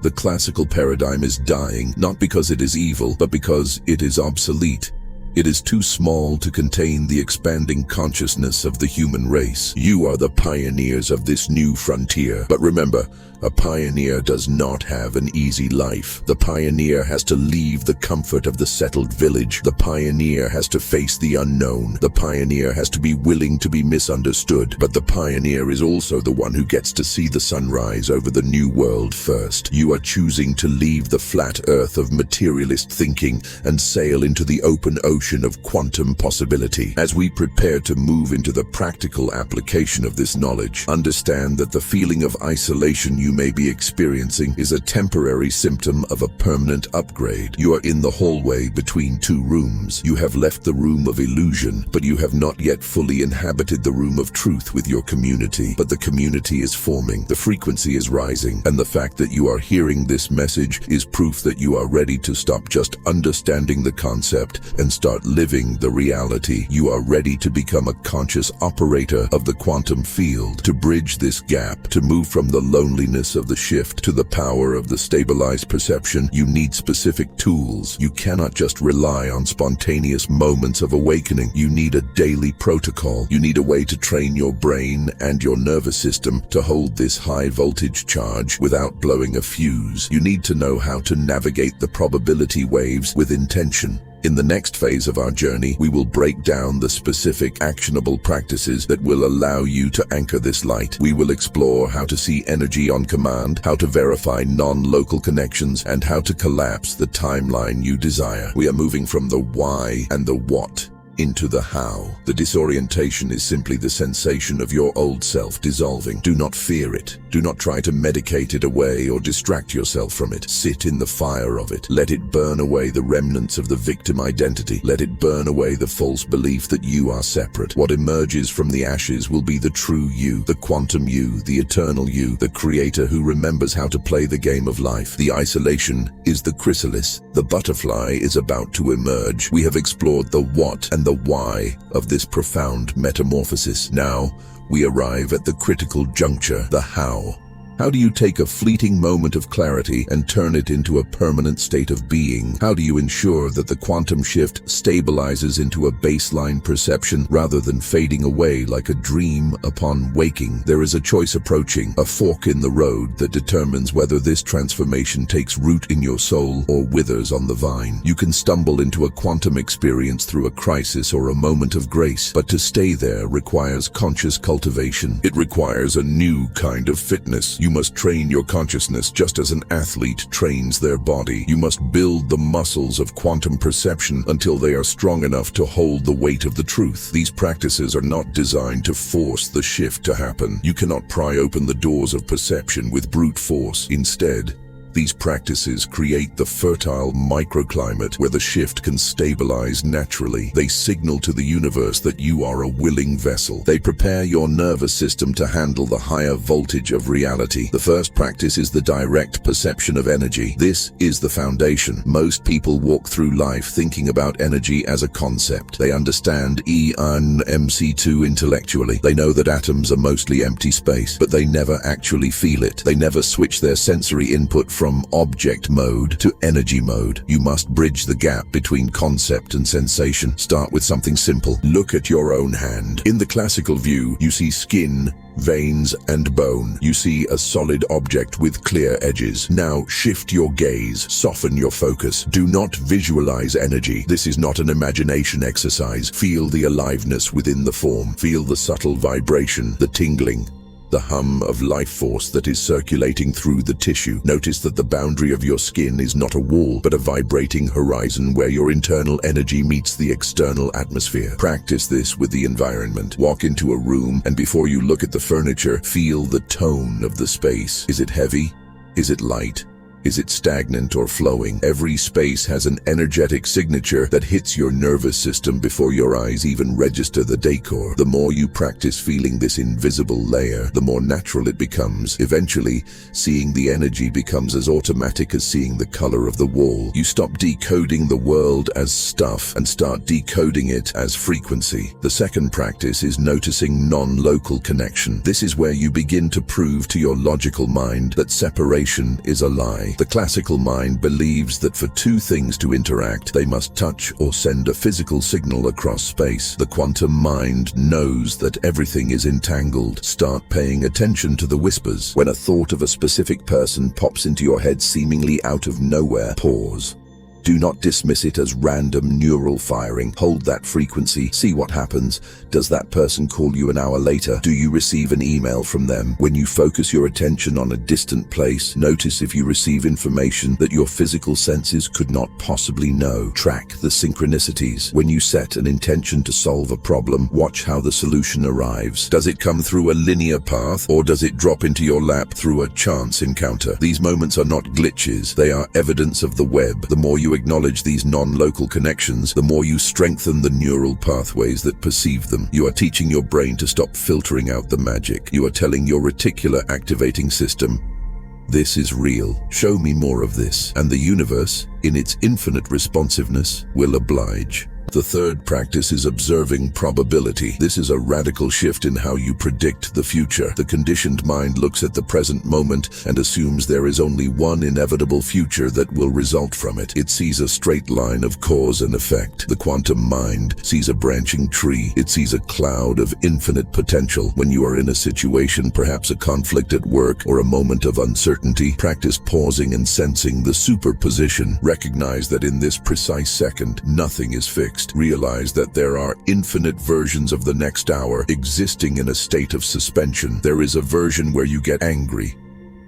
The classical paradigm is dying, not because it is evil, but because it is obsolete. It is too small to contain the expanding consciousness of the human race. You are the pioneers of this new frontier. But remember, a pioneer does not have an easy life. The pioneer has to leave the comfort of the settled village. The pioneer has to face the unknown. The pioneer has to be willing to be misunderstood. But the pioneer is also the one who gets to see the sunrise over the new world first. You are choosing to leave the flat earth of materialist thinking and sail into the open ocean notion of quantum possibility. As we prepare to move into the practical application of this knowledge, understand that the feeling of isolation you may be experiencing is a temporary symptom of a permanent upgrade. You are in the hallway between two rooms. You have left the room of illusion, but you have not yet fully inhabited the room of truth with your community. But the community is forming, the frequency is rising, and the fact that you are hearing this message is proof that you are ready to stop just understanding the concept and start living the reality. You are ready to become a conscious operator of the quantum field, to bridge this gap, to move from the loneliness of the shift to the power of the stabilized perception. You need specific tools. You cannot just rely on spontaneous moments of awakening. You need a daily protocol. You need a way to train your brain and your nervous system to hold this high voltage charge without blowing a fuse. You need to know how to navigate the probability waves with intention. In the next phase of our journey, we will break down the specific actionable practices that will allow you to anchor this light. We will explore how to see energy on command, how to verify non-local connections, and how to collapse the timeline you desire. We are moving from the why and the what into the how. The disorientation is simply the sensation of your old self dissolving. Do not fear it. Do not try to medicate it away or distract yourself from it. Sit in the fire of it. Let it burn away the remnants of the victim identity. Let it burn away the false belief that you are separate. What emerges from the ashes will be the true you, the quantum you, the eternal you, the creator who remembers how to play the game of life. The isolation is the chrysalis. The butterfly is about to emerge. We have explored the what and the why of this profound metamorphosis. Now, we arrive at the critical juncture, the how. How do you take a fleeting moment of clarity and turn it into a permanent state of being? How do you ensure that the quantum shift stabilizes into a baseline perception rather than fading away like a dream upon waking? There is a choice approaching, a fork in the road that determines whether this transformation takes root in your soul or withers on the vine. You can stumble into a quantum experience through a crisis or a moment of grace, but to stay there requires conscious cultivation. It requires a new kind of fitness. You must train your consciousness just as an athlete trains their body. You must build the muscles of quantum perception until they are strong enough to hold the weight of the truth. These practices are not designed to force the shift to happen. You cannot pry open the doors of perception with brute force. Instead, these practices create the fertile microclimate where the shift can stabilize naturally. They signal to the universe that you are a willing vessel. They prepare your nervous system to handle the higher voltage of reality. The first practice is the direct perception of energy. This is the foundation. Most people walk through life thinking about energy as a concept. They understand E and MC2 intellectually. They know that atoms are mostly empty space, but they never actually feel it. They never switch their sensory input from object mode to energy mode. You must bridge the gap between concept and sensation. Start with something simple. Look at your own hand. In the classical view, you see skin, veins, and bone. You see a solid object with clear edges. Now shift your gaze, soften your focus. Do not visualize energy. This is not an imagination exercise. Feel the aliveness within the form. Feel the subtle vibration, the tingling, the hum of life force that is circulating through the tissue. Notice that the boundary of your skin is not a wall, but a vibrating horizon where your internal energy meets the external atmosphere. Practice this with the environment. Walk into a room, and before you look at the furniture, feel the tone of the space. Is it heavy? Is it light? Is it stagnant or flowing? Every space has an energetic signature that hits your nervous system before your eyes even register the decor. The more you practice feeling this invisible layer, the more natural it becomes. Eventually, seeing the energy becomes as automatic as seeing the color of the wall. You stop decoding the world as stuff and start decoding it as frequency. The second practice is noticing non-local connection. This is where you begin to prove to your logical mind that separation is a lie. The classical mind believes that for two things to interact, they must touch or send a physical signal across space. The quantum mind knows that everything is entangled. Start paying attention to the whispers. When a thought of a specific person pops into your head seemingly out of nowhere, pause. Do not dismiss it as random neural firing. Hold that frequency. See what happens. Does that person call you an hour later? Do you receive an email from them? When you focus your attention on a distant place, notice if you receive information that your physical senses could not possibly know. Track the synchronicities. When you set an intention to solve a problem, watch how the solution arrives. Does it come through a linear path, or does it drop into your lap through a chance encounter? These moments are not glitches. They are evidence of the web. The more you acknowledge these non-local connections, the more you strengthen the neural pathways that perceive them. You are teaching your brain to stop filtering out the magic. You are telling your reticular activating system, this is real. Show me more of this. And the universe, in its infinite responsiveness, will oblige. The third practice is observing probability. This is a radical shift in how you predict the future. The conditioned mind looks at the present moment and assumes there is only one inevitable future that will result from it. It sees a straight line of cause and effect. The quantum mind sees a branching tree. It sees a cloud of infinite potential. When you are in a situation, perhaps a conflict at work or a moment of uncertainty, practice pausing and sensing the superposition. Recognize that in this precise second, nothing is fixed. Realize that there are infinite versions of the next hour existing in a state of suspension. There is a version where you get angry.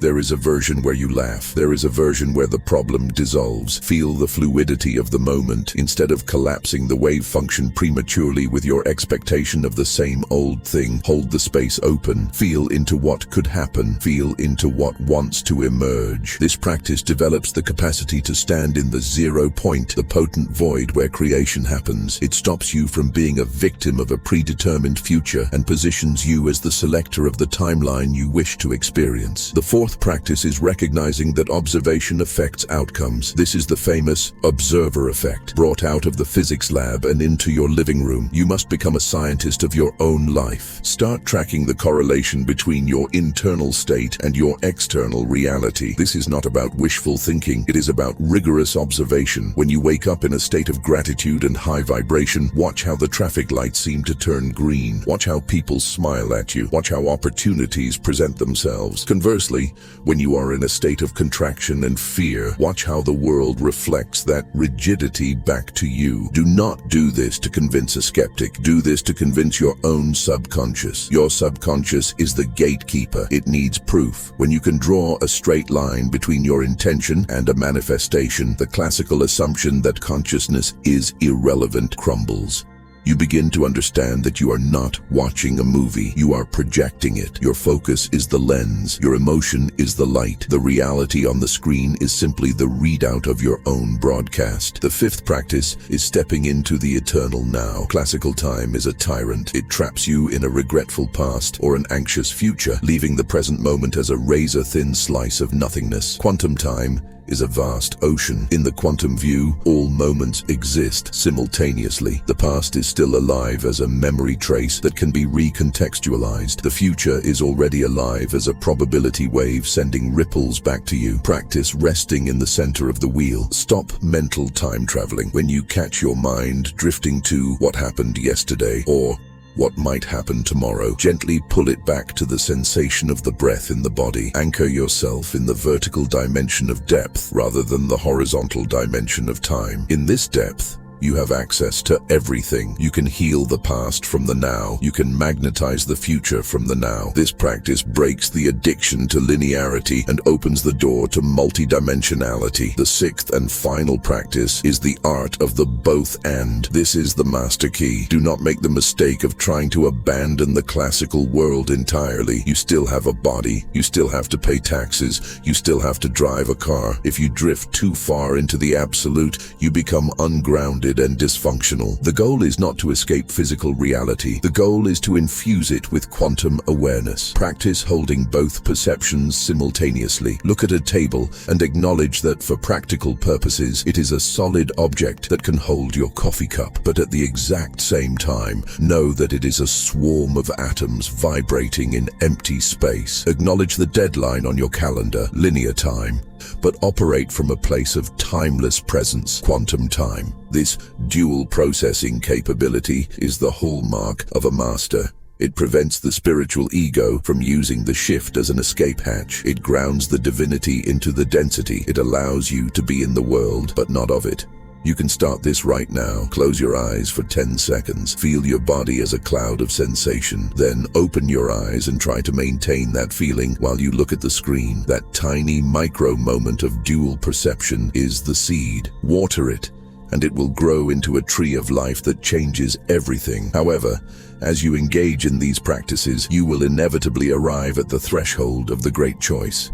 There is a version where you laugh. There is a version where the problem dissolves. Feel the fluidity of the moment. Instead of collapsing the wave function prematurely with your expectation of the same old thing, hold the space open. Feel into what could happen. Feel into what wants to emerge. This practice develops the capacity to stand in the 0 point, the potent void where creation happens. It stops you from being a victim of a predetermined future and positions you as the selector of the timeline you wish to experience. The fourth practice is recognizing that observation affects outcomes. This is the famous observer effect, brought out of the physics lab and into your living room. You must become a scientist of your own life. Start tracking the correlation between your internal state and your external reality. This is not about wishful thinking. It is about rigorous observation. When you wake up in a state of gratitude and high vibration, watch how the traffic lights seem to turn green. Watch how people smile at you. Watch how opportunities present themselves. Conversely, when you are in a state of contraction and fear, watch how the world reflects that rigidity back to you. Do not do this to convince a skeptic. Do this to convince your own subconscious. Your subconscious is the gatekeeper. It needs proof. When you can draw a straight line between your intention and a manifestation, the classical assumption that consciousness is irrelevant crumbles. You begin to understand that you are not watching a movie. You are projecting it. Your focus is the lens. Your emotion is the light. The reality on the screen is simply the readout of your own broadcast. The fifth practice is stepping into the eternal now. Classical time is a tyrant. It traps you in a regretful past or an anxious future, leaving the present moment as a razor-thin slice of nothingness. Quantum time is a vast ocean. In the quantum view, all moments exist simultaneously. The past is still alive as a memory trace that can be recontextualized. The future is already alive as a probability wave sending ripples back to you. Practice resting in the center of the wheel. Stop mental time traveling. When you catch your mind drifting to what happened yesterday or what might happen tomorrow, gently pull it back to the sensation of the breath in the body. Anchor yourself in the vertical dimension of depth rather than the horizontal dimension of time. In this depth, you have access to everything. You can heal the past from the now. You can magnetize the future from the now. This practice breaks the addiction to linearity and opens the door to multidimensionality. The sixth and final practice is the art of the both and. This is the master key. Do not make the mistake of trying to abandon the classical world entirely. You still have a body. You still have to pay taxes. You still have to drive a car. If you drift too far into the absolute, you become ungrounded and dysfunctional. The goal is not to escape physical reality. The goal is to infuse it with quantum awareness. Practice holding both perceptions simultaneously. Look at a table and acknowledge that for practical purposes, it is a solid object that can hold your coffee cup. But at the exact same time, know that it is a swarm of atoms vibrating in empty space. Acknowledge the deadline on your calendar, linear time, but operate from a place of timeless presence, quantum time. This dual processing capability is the hallmark of a master. It prevents the spiritual ego from using the shift as an escape hatch. It grounds the divinity into the density. It allows you to be in the world, but not of it. You can start this right now. Close your eyes for 10 seconds. Feel your body as a cloud of sensation. Then open your eyes and try to maintain that feeling while you look at the screen. That tiny micro moment of dual perception is the seed. Water it, and it will grow into a tree of life that changes everything. However, as you engage in these practices, you will inevitably arrive at the threshold of the great choice.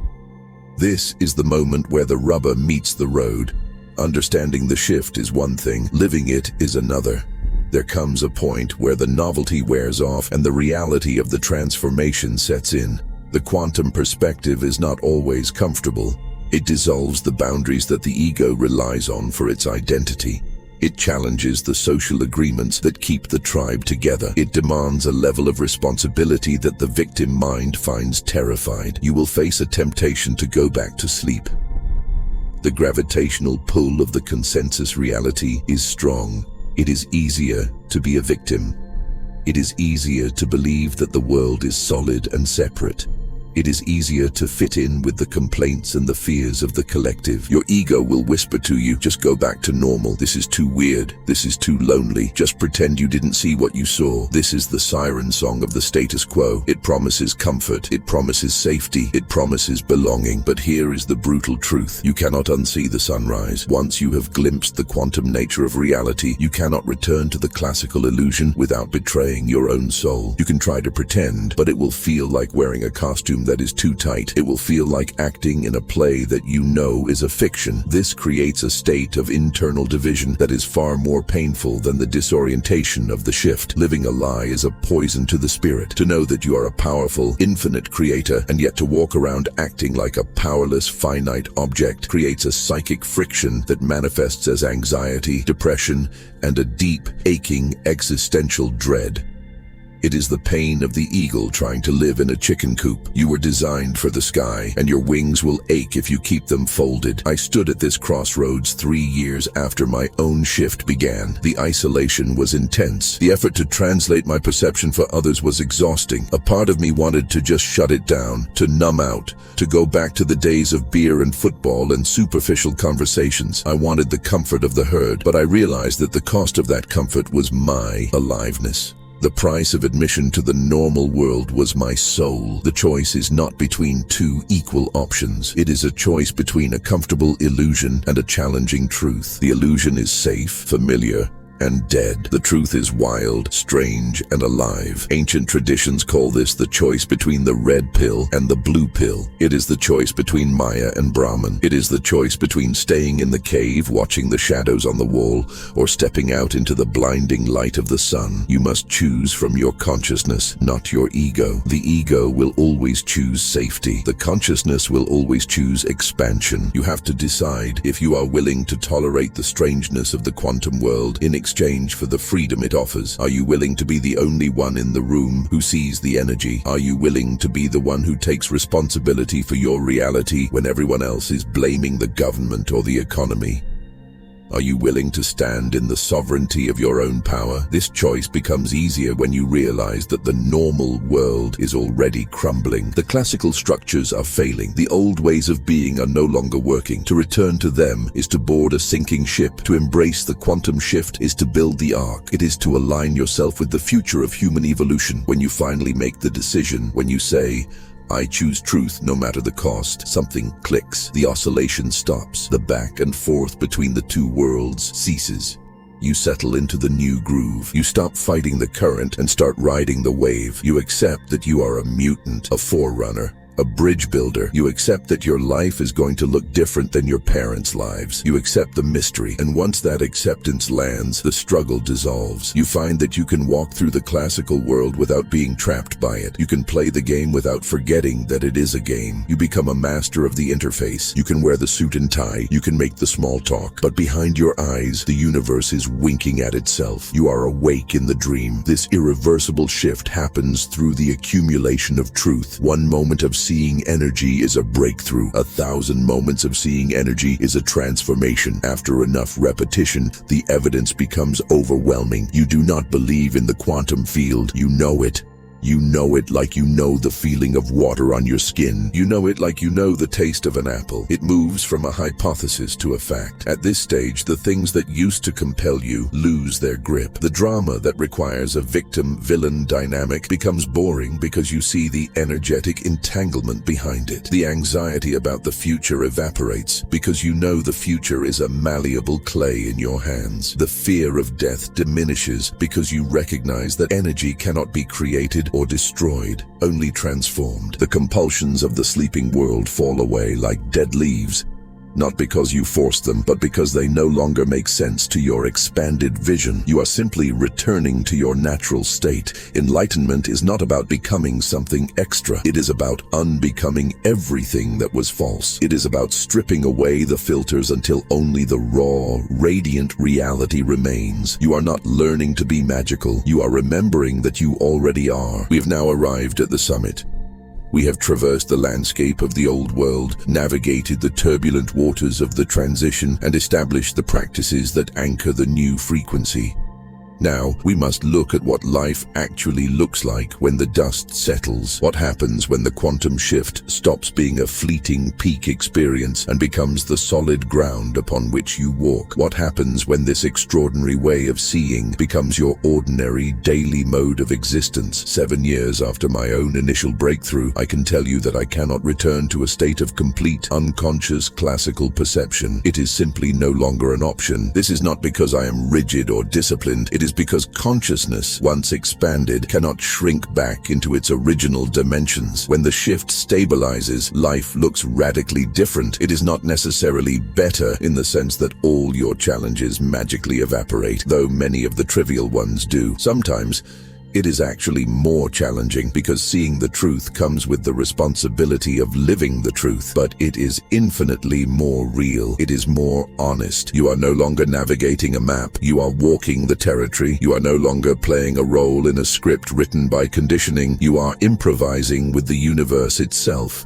This is the moment where the rubber meets the road. Understanding the shift is one thing, living it is another. There comes a point where the novelty wears off and the reality of the transformation sets in. The quantum perspective is not always comfortable. It dissolves the boundaries that the ego relies on for its identity. It challenges the social agreements that keep the tribe together. It demands a level of responsibility that the victim mind finds terrified. You will face a temptation to go back to sleep. The gravitational pull of the consensus reality is strong. It is easier to be a victim. It is easier to believe that the world is solid and separate. It is easier to fit in with the complaints and the fears of the collective. Your ego will whisper to you, just go back to normal. This is too weird. This is too lonely. Just pretend you didn't see what you saw. This is the siren song of the status quo. It promises comfort. It promises safety. It promises belonging. But here is the brutal truth. You cannot unsee the sunrise. Once you have glimpsed the quantum nature of reality, you cannot return to the classical illusion without betraying your own soul. You can try to pretend, but it will feel like wearing a costume that is too tight. It will feel like acting in a play that you know is a fiction. This creates a state of internal division that is far more painful than the disorientation of the shift. Living a lie is a poison to the spirit. To know that you are a powerful, infinite creator, and yet to walk around acting like a powerless, finite object creates a psychic friction that manifests as anxiety, depression, and a deep, aching, existential dread. It is the pain of the eagle trying to live in a chicken coop. You were designed for the sky, and your wings will ache if you keep them folded. I stood at this crossroads 3 years after my own shift began. The isolation was intense. The effort to translate my perception for others was exhausting. A part of me wanted to just shut it down, to numb out, to go back to the days of beer and football and superficial conversations. I wanted the comfort of the herd, but I realized that the cost of that comfort was my aliveness. The price of admission to the normal world was my soul. The choice is not between two equal options. It is a choice between a comfortable illusion and a challenging truth. The illusion is safe, familiar, and dead. The truth is wild, strange, and alive. Ancient traditions call this the choice between the red pill and the blue pill. It is the choice between Maya and Brahman. It is the choice between staying in the cave, watching the shadows on the wall, or stepping out into the blinding light of the sun. You must choose from your consciousness, not your ego. The ego will always choose safety. The consciousness will always choose expansion. You have to decide if you are willing to tolerate the strangeness of the quantum world in exchange for the freedom it offers. Are you willing to be the only one in the room who sees the energy? Are you willing to be the one who takes responsibility for your reality when everyone else is blaming the government or the economy? Are you willing to stand in the sovereignty of your own power? This choice becomes easier when you realize that the normal world is already crumbling. The classical structures are failing. The old ways of being are no longer working. To return to them is to board a sinking ship. To embrace the quantum shift is to build the ark. It is to align yourself with the future of human evolution. When you finally make the decision, when you say, I choose truth no matter the cost, something clicks. The oscillation stops. The back and forth between the two worlds ceases. You settle into the new groove. You stop fighting the current and start riding the wave. You accept that you are a mutant, a forerunner, a bridge builder. You accept that your life is going to look different than your parents' lives. You accept the mystery, and once that acceptance lands, the struggle dissolves. You find that you can walk through the classical world without being trapped by it. You can play the game without forgetting that it is a game. You become a master of the interface. You can wear the suit and tie. You can make the small talk. But behind your eyes, the universe is winking at itself. You are awake in the dream. This irreversible shift happens through the accumulation of truth. One moment of seeing energy is a breakthrough. 1,000 moments of seeing energy is a transformation. After enough repetition, the evidence becomes overwhelming. You do not believe in the quantum field, you know it. You know it like you know the feeling of water on your skin. You know it like you know the taste of an apple. It moves from a hypothesis to a fact. At this stage, the things that used to compel you lose their grip. The drama that requires a victim-villain dynamic becomes boring because you see the energetic entanglement behind it. The anxiety about the future evaporates because you know the future is a malleable clay in your hands. The fear of death diminishes because you recognize that energy cannot be created or destroyed, only transformed. The compulsions of the sleeping world fall away like dead leaves, not because you forced them, but because they no longer make sense to your expanded vision. You are simply returning to your natural state. Enlightenment is not about becoming something extra. It is about unbecoming everything that was false. It is about stripping away the filters until only the raw, radiant reality remains. You are not learning to be magical. You are remembering that you already are. We have now arrived at the summit. We have traversed the landscape of the old world, navigated the turbulent waters of the transition, and established the practices that anchor the new frequency. Now, we must look at what life actually looks like when the dust settles. What happens when the quantum shift stops being a fleeting peak experience and becomes the solid ground upon which you walk? What happens when this extraordinary way of seeing becomes your ordinary daily mode of existence? 7 years after my own initial breakthrough, I can tell you that I cannot return to a state of complete, unconscious classical perception. It is simply no longer an option. This is not because I am rigid or disciplined. It is because consciousness, once expanded, cannot shrink back into its original dimensions. When the shift stabilizes, life looks radically different. It is not necessarily better in the sense that all your challenges magically evaporate, though many of the trivial ones do. Sometimes, it is actually more challenging because seeing the truth comes with the responsibility of living the truth, but it is infinitely more real. It is more honest. You are no longer navigating a map. You are walking the territory. You are no longer playing a role in a script written by conditioning. You are improvising with the universe itself.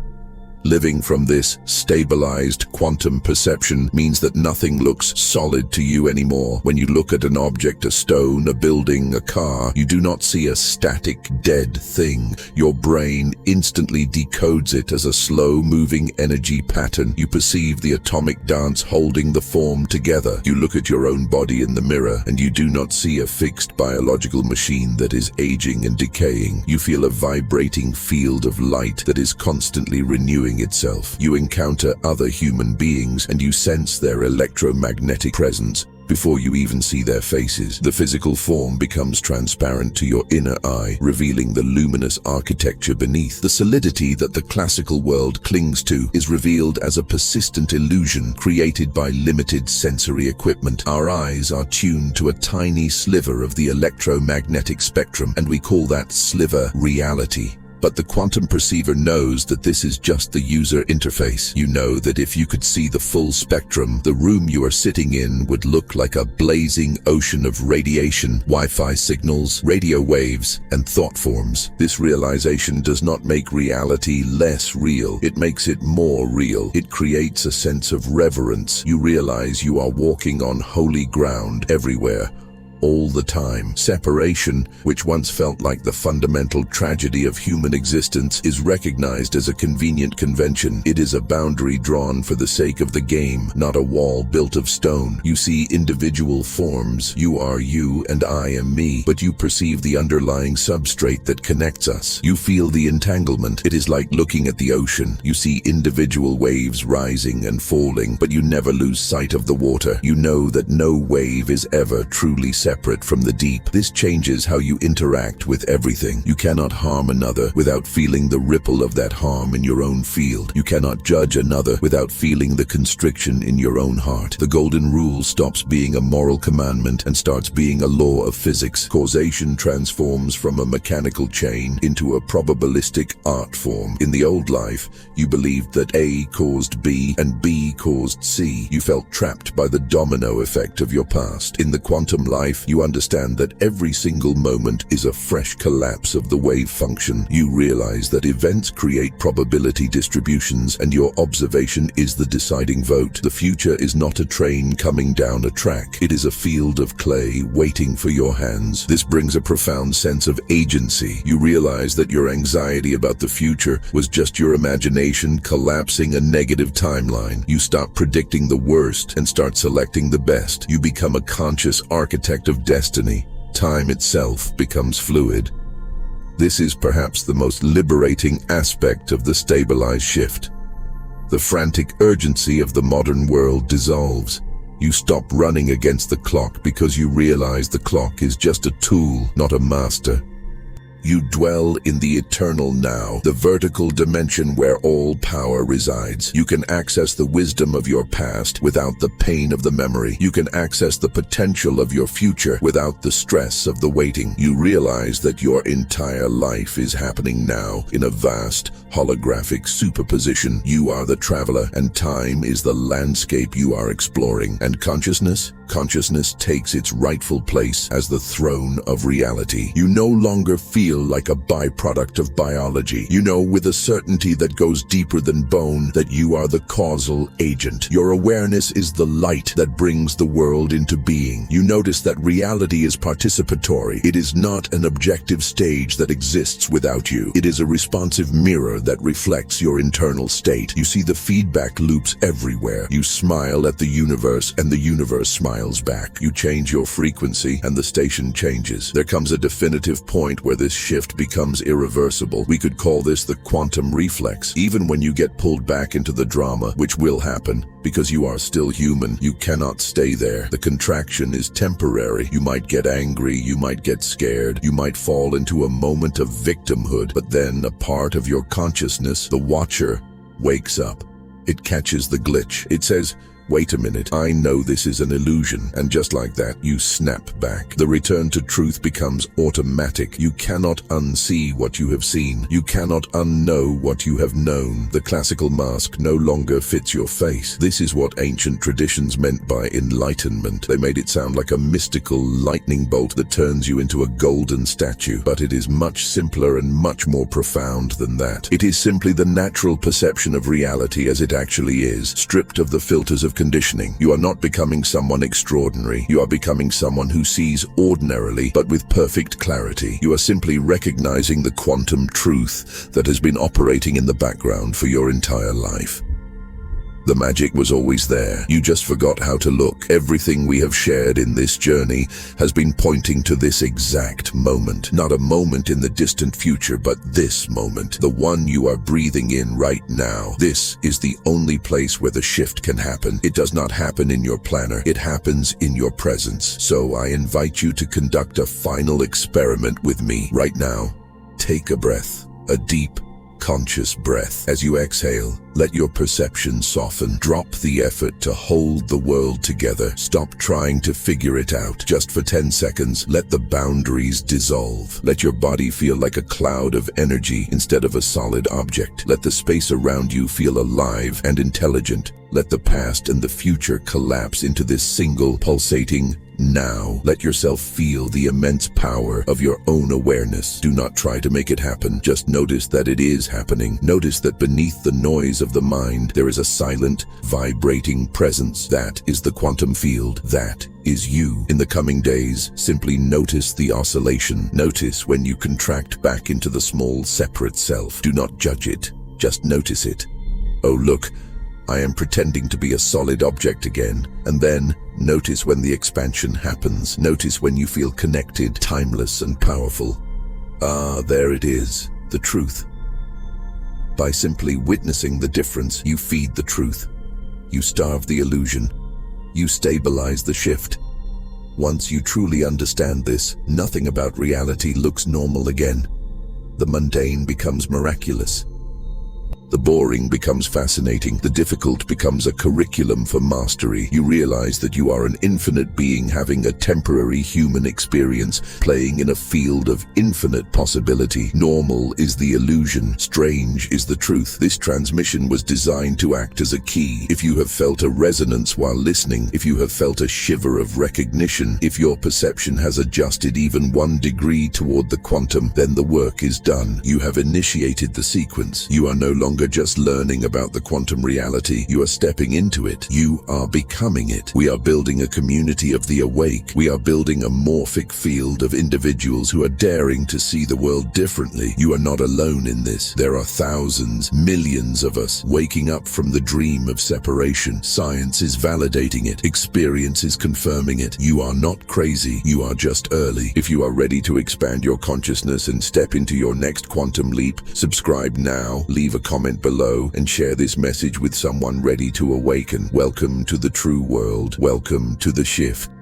Living from this stabilized quantum perception means that nothing looks solid to you anymore. When you look at an object, a stone, a building, a car, you do not see a static, dead thing. Your brain instantly decodes it as a slow-moving energy pattern. You perceive the atomic dance holding the form together. You look at your own body in the mirror, and you do not see a fixed biological machine that is aging and decaying. You feel a vibrating field of light that is constantly renewing itself. You encounter other human beings and you sense their electromagnetic presence before you even see their faces. The physical form becomes transparent to your inner eye, revealing the luminous architecture beneath. The solidity that the classical world clings to is revealed as a persistent illusion created by limited sensory equipment. Our eyes are tuned to a tiny sliver of the electromagnetic spectrum, and we call that sliver reality. But the quantum perceiver knows that this is just the user interface. You know that if you could see the full spectrum, the room you are sitting in would look like a blazing ocean of radiation, Wi-Fi signals, radio waves, and thought forms. This realization does not make reality less real. It makes it more real. It creates a sense of reverence. You realize you are walking on holy ground everywhere, all the time. Separation, which once felt like the fundamental tragedy of human existence, is recognized as a convenient convention. It is a boundary drawn for the sake of the game, not a wall built of stone. You see individual forms. You are you and I am me, but you perceive the underlying substrate that connects us. You feel the entanglement. It is like looking at the ocean. You see individual waves rising and falling, but you never lose sight of the water. You know that no wave is ever truly separate from the deep. This changes how you interact with everything. You cannot harm another without feeling the ripple of that harm in your own field. You cannot judge another without feeling the constriction in your own heart. The golden rule stops being a moral commandment and starts being a law of physics. Causation transforms from a mechanical chain into a probabilistic art form. In the old life, you believed that A caused B and B caused C. You felt trapped by the domino effect of your past. In the quantum life, life, you understand that every single moment is a fresh collapse of the wave function. You realize that events create probability distributions and your observation is the deciding vote. The future is not a train coming down a track. It is a field of clay waiting for your hands. This brings a profound sense of agency. You realize that your anxiety about the future was just your imagination collapsing a negative timeline. You stop predicting the worst and start selecting the best. You become a conscious architect of destiny. Time itself becomes fluid. This is perhaps the most liberating aspect of the stabilized shift. The frantic urgency of the modern world dissolves. You stop running against the clock because you realize the clock is just a tool, not a master. You dwell in the eternal now, the vertical dimension where all power resides. You can access the wisdom of your past without the pain of the memory. You can access the potential of your future without the stress of the waiting. You realize that your entire life is happening now in a vast, holographic superposition. You are the traveler, and time is the landscape you are exploring. And consciousness takes its rightful place as the throne of reality. You no longer feel like a byproduct of biology. You know with a certainty that goes deeper than bone that you are the causal agent. Your awareness is the light that brings the world into being. You notice that reality is participatory. It is not an objective stage that exists without you. It is a responsive mirror that reflects your internal state. You see the feedback loops everywhere. You smile at the universe and the universe smiles back. You change your frequency and the station changes. There comes a definitive point where this shift becomes irreversible. We could call this the quantum reflex. Even when you get pulled back into the drama, which will happen, because you are still human, you cannot stay there. The contraction is temporary. You might get angry, you might get scared, you might fall into a moment of victimhood, but then a part of your consciousness, the watcher, wakes up. It catches the glitch. It says, "Wait a minute, I know this is an illusion." And just like that, you snap back. The return to truth becomes automatic. You cannot unsee what you have seen. You cannot unknow what you have known. The classical mask no longer fits your face. This is what ancient traditions meant by enlightenment. They made it sound like a mystical lightning bolt that turns you into a golden statue. But it is much simpler and much more profound than that. It is simply the natural perception of reality as it actually is, stripped of the filters of conditioning. You are not becoming someone extraordinary. You are becoming someone who sees ordinarily, but with perfect clarity. You are simply recognizing the quantum truth that has been operating in the background for your entire life. The magic was always there. You just forgot how to look. Everything we have shared in this journey has been pointing to this exact moment. Not a moment in the distant future, but this moment. The one you are breathing in right now. This is the only place where the shift can happen. It does not happen in your planner. It happens in your presence. So I invite you to conduct a final experiment with me right now. Take a breath, a deep, conscious breath. As you exhale, let your perception soften. Drop the effort to hold the world together. Stop trying to figure it out. Just for 10 seconds, let the boundaries dissolve. Let your body feel like a cloud of energy instead of a solid object. Let the space around you feel alive and intelligent. Let the past and the future collapse into this single pulsating now. Let yourself feel the immense power of your own awareness. Do not try to make it happen. Just notice that it is happening. Notice that beneath the noise of the mind, there is a silent, vibrating presence. That is the quantum field. That is you. In the coming days, simply notice the oscillation. Notice when you contract back into the small, separate self. Do not judge it. Just notice it. Oh, look, I am pretending to be a solid object again. And then, notice when the expansion happens. Notice when you feel connected, timeless and powerful. Ah, there it is, the truth. By simply witnessing the difference, you feed the truth. You starve the illusion. You stabilize the shift. Once you truly understand this, nothing about reality looks normal again. The mundane becomes miraculous. The boring becomes fascinating. The difficult becomes a curriculum for mastery. You realize that you are an infinite being having a temporary human experience, playing in a field of infinite possibility. Normal is the illusion. Strange is the truth. This transmission was designed to act as a key. If you have felt a resonance while listening, if you have felt a shiver of recognition, if your perception has adjusted even 1 degree toward the quantum, then the work is done. You have initiated the sequence. You are no longer just learning about the quantum reality. You are stepping into it. You are becoming it. We are building a community of the awake. We are building a morphic field of individuals who are daring to see the world differently. You are not alone in this. There are thousands, millions of us waking up from the dream of separation. Science is validating it. Experience is confirming it. You are not crazy. You are just early. If you are ready to expand your consciousness and step into your next quantum leap, subscribe now, leave a comment below, and share this message with someone ready to awaken. Welcome to the true world. Welcome to the shift.